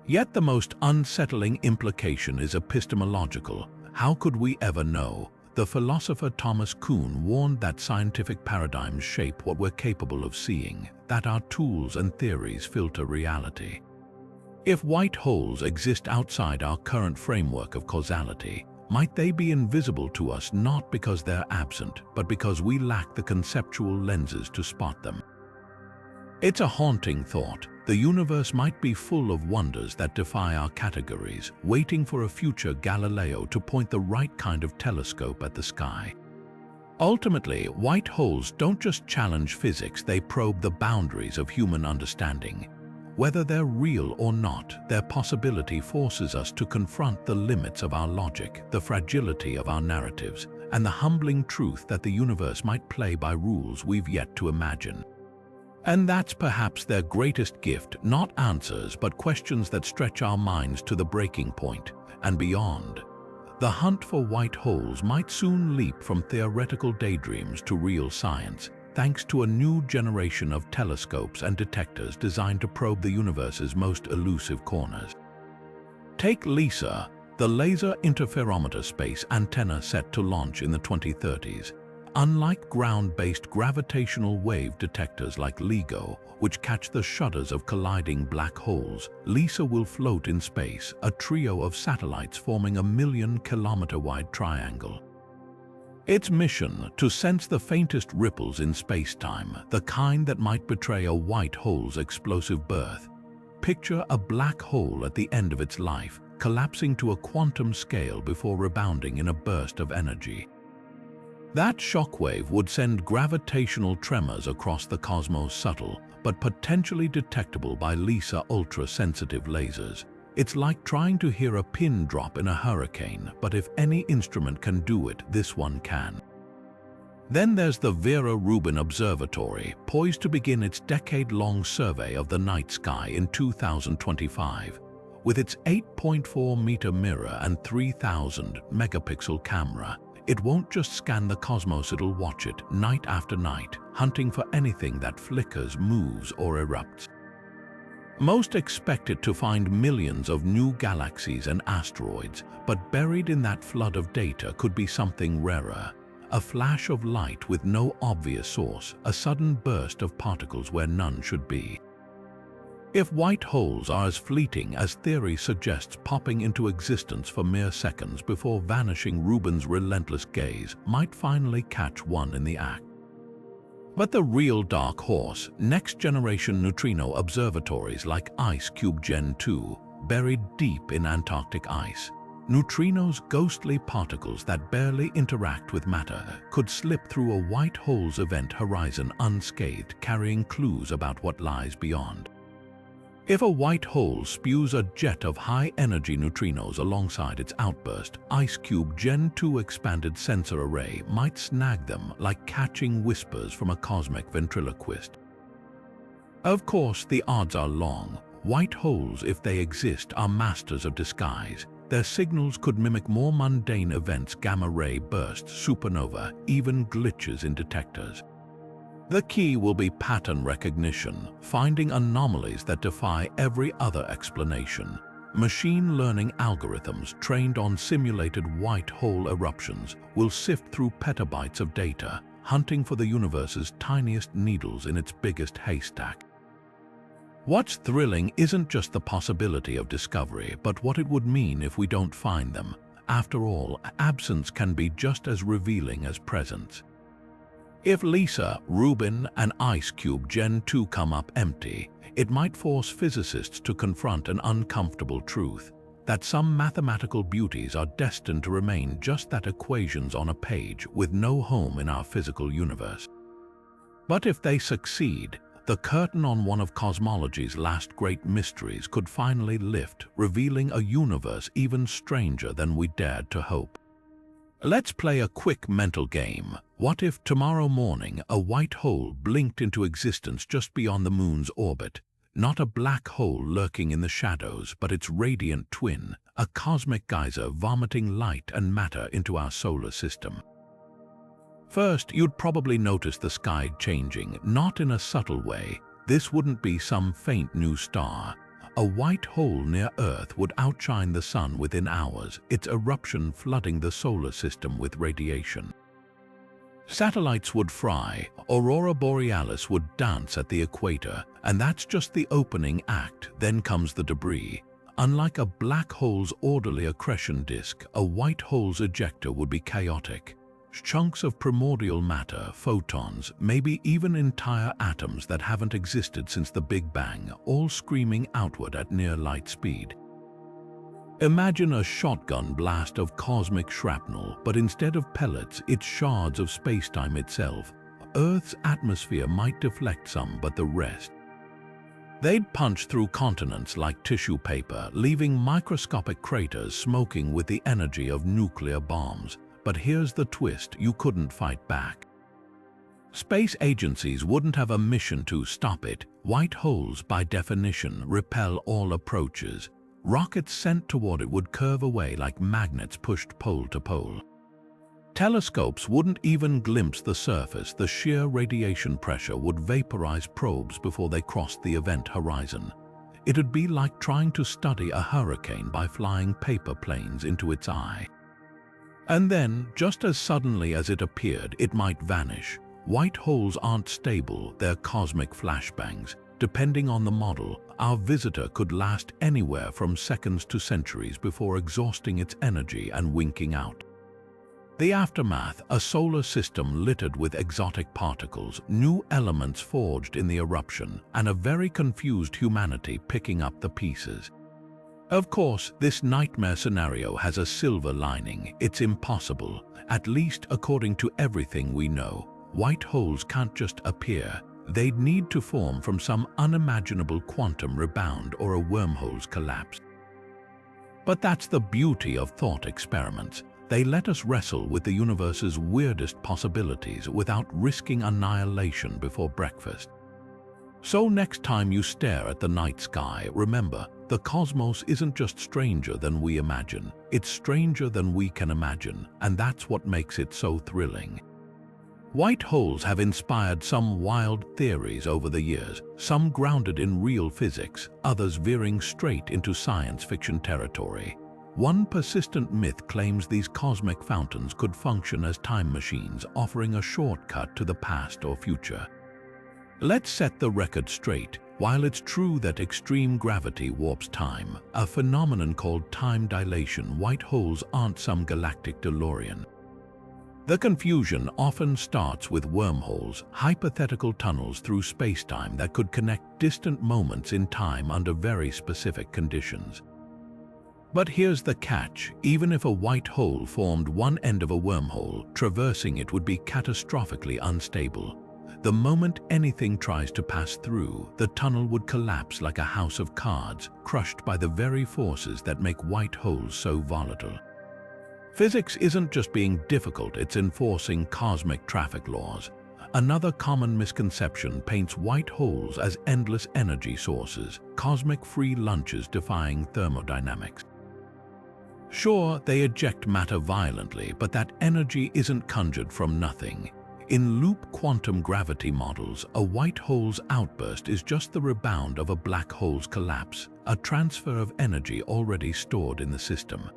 S1: Yet the most unsettling implication is epistemological. How could we ever know? The philosopher Thomas Kuhn warned that scientific paradigms shape what we're capable of seeing, that our tools and theories filter reality. If white holes exist outside our current framework of causality, might they be invisible to us not because they're absent, but because we lack the conceptual lenses to spot them? It's a haunting thought. The universe might be full of wonders that defy our categories, waiting for a future Galileo to point the right kind of telescope at the sky. Ultimately, white holes don't just challenge physics, they probe the boundaries of human understanding. Whether they're real or not, their possibility forces us to confront the limits of our logic, the fragility of our narratives, and the humbling truth that the universe might play by rules we've yet to imagine. And that's perhaps their greatest gift, not answers, but questions that stretch our minds to the breaking point and beyond. The hunt for white holes might soon leap from theoretical daydreams to real science, thanks to a new generation of telescopes and detectors designed to probe the universe's most elusive corners. Take LISA, the Laser Interferometer Space Antenna set to launch in the 2030s. Unlike ground-based gravitational wave detectors like LIGO, which catch the shudders of colliding black holes, LISA will float in space, a trio of satellites forming a 1,000,000-kilometer-wide triangle. Its mission, to sense the faintest ripples in space-time, the kind that might betray a white hole's explosive birth. Picture a black hole at the end of its life, collapsing to a quantum scale before rebounding in a burst of energy. That shockwave would send gravitational tremors across the cosmos, subtle but potentially detectable by LISA ultra-sensitive lasers. It's like trying to hear a pin drop in a hurricane, but if any instrument can do it, this one can. Then there's the Vera Rubin Observatory, poised to begin its decade-long survey of the night sky in 2025. With its 8.4-meter mirror and 3,000-megapixel camera, it won't just scan the cosmos, it'll watch it night after night, hunting for anything that flickers, moves, or erupts. Most expect it to find millions of new galaxies and asteroids, but buried in that flood of data could be something rarer. A flash of light with no obvious source, a sudden burst of particles where none should be. If white holes are as fleeting as theory suggests, popping into existence for mere seconds before vanishing, Rubin's relentless gaze might finally catch one in the act. But the real dark horse, next-generation neutrino observatories like IceCube Gen 2, buried deep in Antarctic ice. Neutrinos, ghostly particles that barely interact with matter, could slip through a white hole's event horizon unscathed, carrying clues about what lies beyond. If a white hole spews a jet of high-energy neutrinos alongside its outburst, IceCube Gen 2 expanded sensor array might snag them like catching whispers from a cosmic ventriloquist. Of course, the odds are long. White holes, if they exist, are masters of disguise. Their signals could mimic more mundane events: gamma-ray bursts, supernova, even glitches in detectors. The key will be pattern recognition, finding anomalies that defy every other explanation. Machine learning algorithms trained on simulated white hole eruptions will sift through petabytes of data, hunting for the universe's tiniest needles in its biggest haystack. What's thrilling isn't just the possibility of discovery, but what it would mean if we don't find them. After all, absence can be just as revealing as presence. If LISA, Rubin, and IceCube Gen 2 come up empty, it might force physicists to confront an uncomfortable truth, that some mathematical beauties are destined to remain just that, equations on a page with no home in our physical universe. But if they succeed, the curtain on one of cosmology's last great mysteries could finally lift, revealing a universe even stranger than we dared to hope. Let's play a quick mental game. What if tomorrow morning a white hole blinked into existence just beyond the moon's orbit? Not a black hole lurking in the shadows, but its radiant twin, a cosmic geyser vomiting light and matter into our solar system. First, you'd probably notice the sky changing, not in a subtle way. This wouldn't be some faint new star. A white hole near Earth would outshine the sun within hours, its eruption flooding the solar system with radiation. Satellites would fry, aurora borealis would dance at the equator, and that's just the opening act. Then comes the debris. Unlike a black hole's orderly accretion disk, a white hole's ejector would be chaotic. Chunks of primordial matter, photons, maybe even entire atoms that haven't existed since the Big Bang, all screaming outward at near light speed. Imagine a shotgun blast of cosmic shrapnel, but instead of pellets, it's shards of spacetime itself. Earth's atmosphere might deflect some, but the rest. They'd punch through continents like tissue paper, leaving microscopic craters smoking with the energy of nuclear bombs. But here's the twist: you couldn't fight back. Space agencies wouldn't have a mission to stop it. White holes, by definition, repel all approaches. Rockets sent toward it would curve away like magnets pushed pole to pole. Telescopes wouldn't even glimpse the surface. The sheer radiation pressure would vaporize probes before they crossed the event horizon. It'd be like trying to study a hurricane by flying paper planes into its eye. And then, just as suddenly as it appeared, it might vanish. White holes aren't stable, they're cosmic flashbangs. Depending on the model, our visitor could last anywhere from seconds to centuries before exhausting its energy and winking out. The aftermath: a solar system littered with exotic particles, new elements forged in the eruption, and a very confused humanity picking up the pieces. Of course, this nightmare scenario has a silver lining. It's impossible, at least according to everything we know. White holes can't just appear. They'd need to form from some unimaginable quantum rebound or a wormhole's collapse. But that's the beauty of thought experiments. They let us wrestle with the universe's weirdest possibilities without risking annihilation before breakfast. So next time you stare at the night sky, remember, the cosmos isn't just stranger than we imagine. It's stranger than we can imagine, and that's what makes it so thrilling. White holes have inspired some wild theories over the years, some grounded in real physics, others veering straight into science fiction territory. One persistent myth claims these cosmic fountains could function as time machines, offering a shortcut to the past or future. Let's set the record straight. While it's true that extreme gravity warps time, a phenomenon called time dilation, white holes aren't some galactic DeLorean. The confusion often starts with wormholes, hypothetical tunnels through spacetime that could connect distant moments in time under very specific conditions. But here's the catch: even if a white hole formed one end of a wormhole, traversing it would be catastrophically unstable. The moment anything tries to pass through, the tunnel would collapse like a house of cards, crushed by the very forces that make white holes so volatile. Physics isn't just being difficult, it's enforcing cosmic traffic laws. Another common misconception paints white holes as endless energy sources, cosmic free lunches defying thermodynamics. Sure, they eject matter violently, but that energy isn't conjured from nothing. In loop quantum gravity models, a white hole's outburst is just the rebound of a black hole's collapse, a transfer of energy already stored in the system.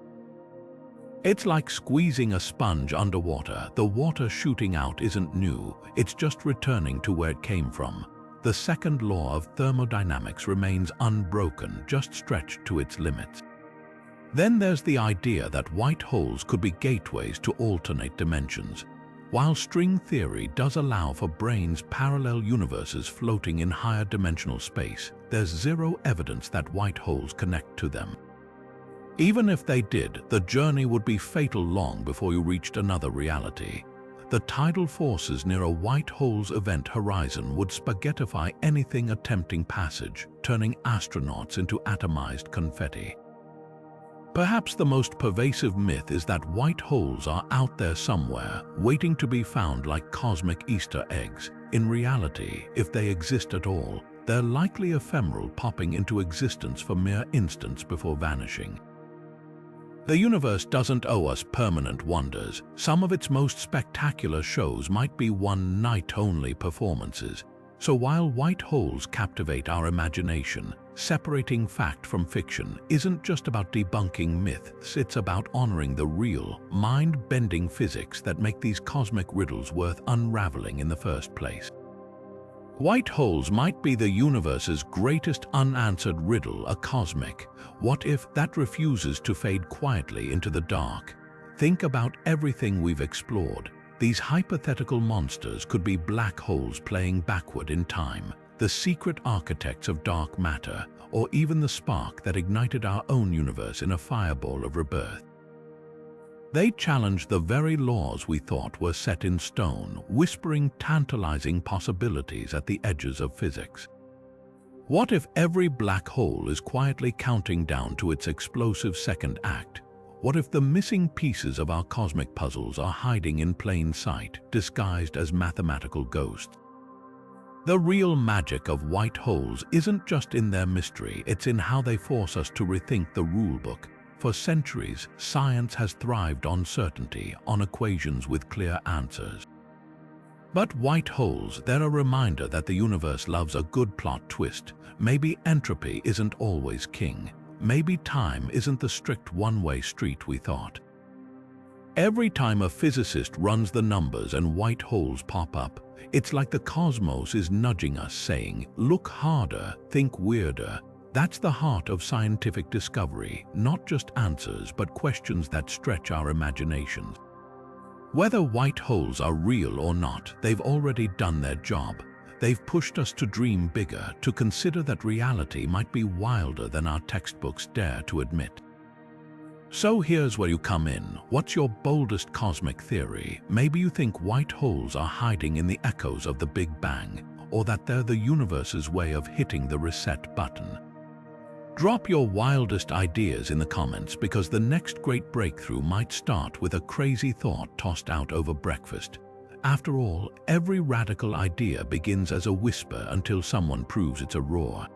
S1: It's like squeezing a sponge underwater. The water shooting out isn't new, it's just returning to where it came from. The second law of thermodynamics remains unbroken, just stretched to its limits. Then there's the idea that white holes could be gateways to alternate dimensions. While string theory does allow for brains parallel universes floating in higher dimensional space, there's zero evidence that white holes connect to them. Even if they did, the journey would be fatal long before you reached another reality. The tidal forces near a white hole's event horizon would spaghettify anything attempting passage, turning astronauts into atomized confetti. Perhaps the most pervasive myth is that white holes are out there somewhere, waiting to be found like cosmic Easter eggs. In reality, if they exist at all, they're likely ephemeral, popping into existence for mere instants before vanishing. The universe doesn't owe us permanent wonders. Some of its most spectacular shows might be one-night-only performances. So while white holes captivate our imagination, separating fact from fiction isn't just about debunking myths, it's about honoring the real, mind-bending physics that make these cosmic riddles worth unraveling in the first place. White holes might be the universe's greatest unanswered riddle, a cosmic what if that refuses to fade quietly into the dark. Think about everything we've explored. These hypothetical monsters could be black holes playing backward in time, the secret architects of dark matter, or even the spark that ignited our own universe in a fireball of rebirth. They challenged the very laws we thought were set in stone, whispering tantalizing possibilities at the edges of physics. What if every black hole is quietly counting down to its explosive second act? What if the missing pieces of our cosmic puzzles are hiding in plain sight, disguised as mathematical ghosts? The real magic of white holes isn't just in their mystery, it's in how they force us to rethink the rulebook. For centuries, science has thrived on certainty, on equations with clear answers. But white holes, they're a reminder that the universe loves a good plot twist. Maybe entropy isn't always king. Maybe time isn't the strict one-way street we thought. Every time a physicist runs the numbers and white holes pop up, it's like the cosmos is nudging us, saying, look harder, think weirder. That's the heart of scientific discovery, not just answers, but questions that stretch our imaginations. Whether white holes are real or not, they've already done their job. They've pushed us to dream bigger, to consider that reality might be wilder than our textbooks dare to admit. So here's where you come in. What's your boldest cosmic theory? Maybe you think white holes are hiding in the echoes of the Big Bang, or that they're the universe's way of hitting the reset button. Drop your wildest ideas in the comments, because the next great breakthrough might start with a crazy thought tossed out over breakfast. After all, every radical idea begins as a whisper until someone proves it's a roar.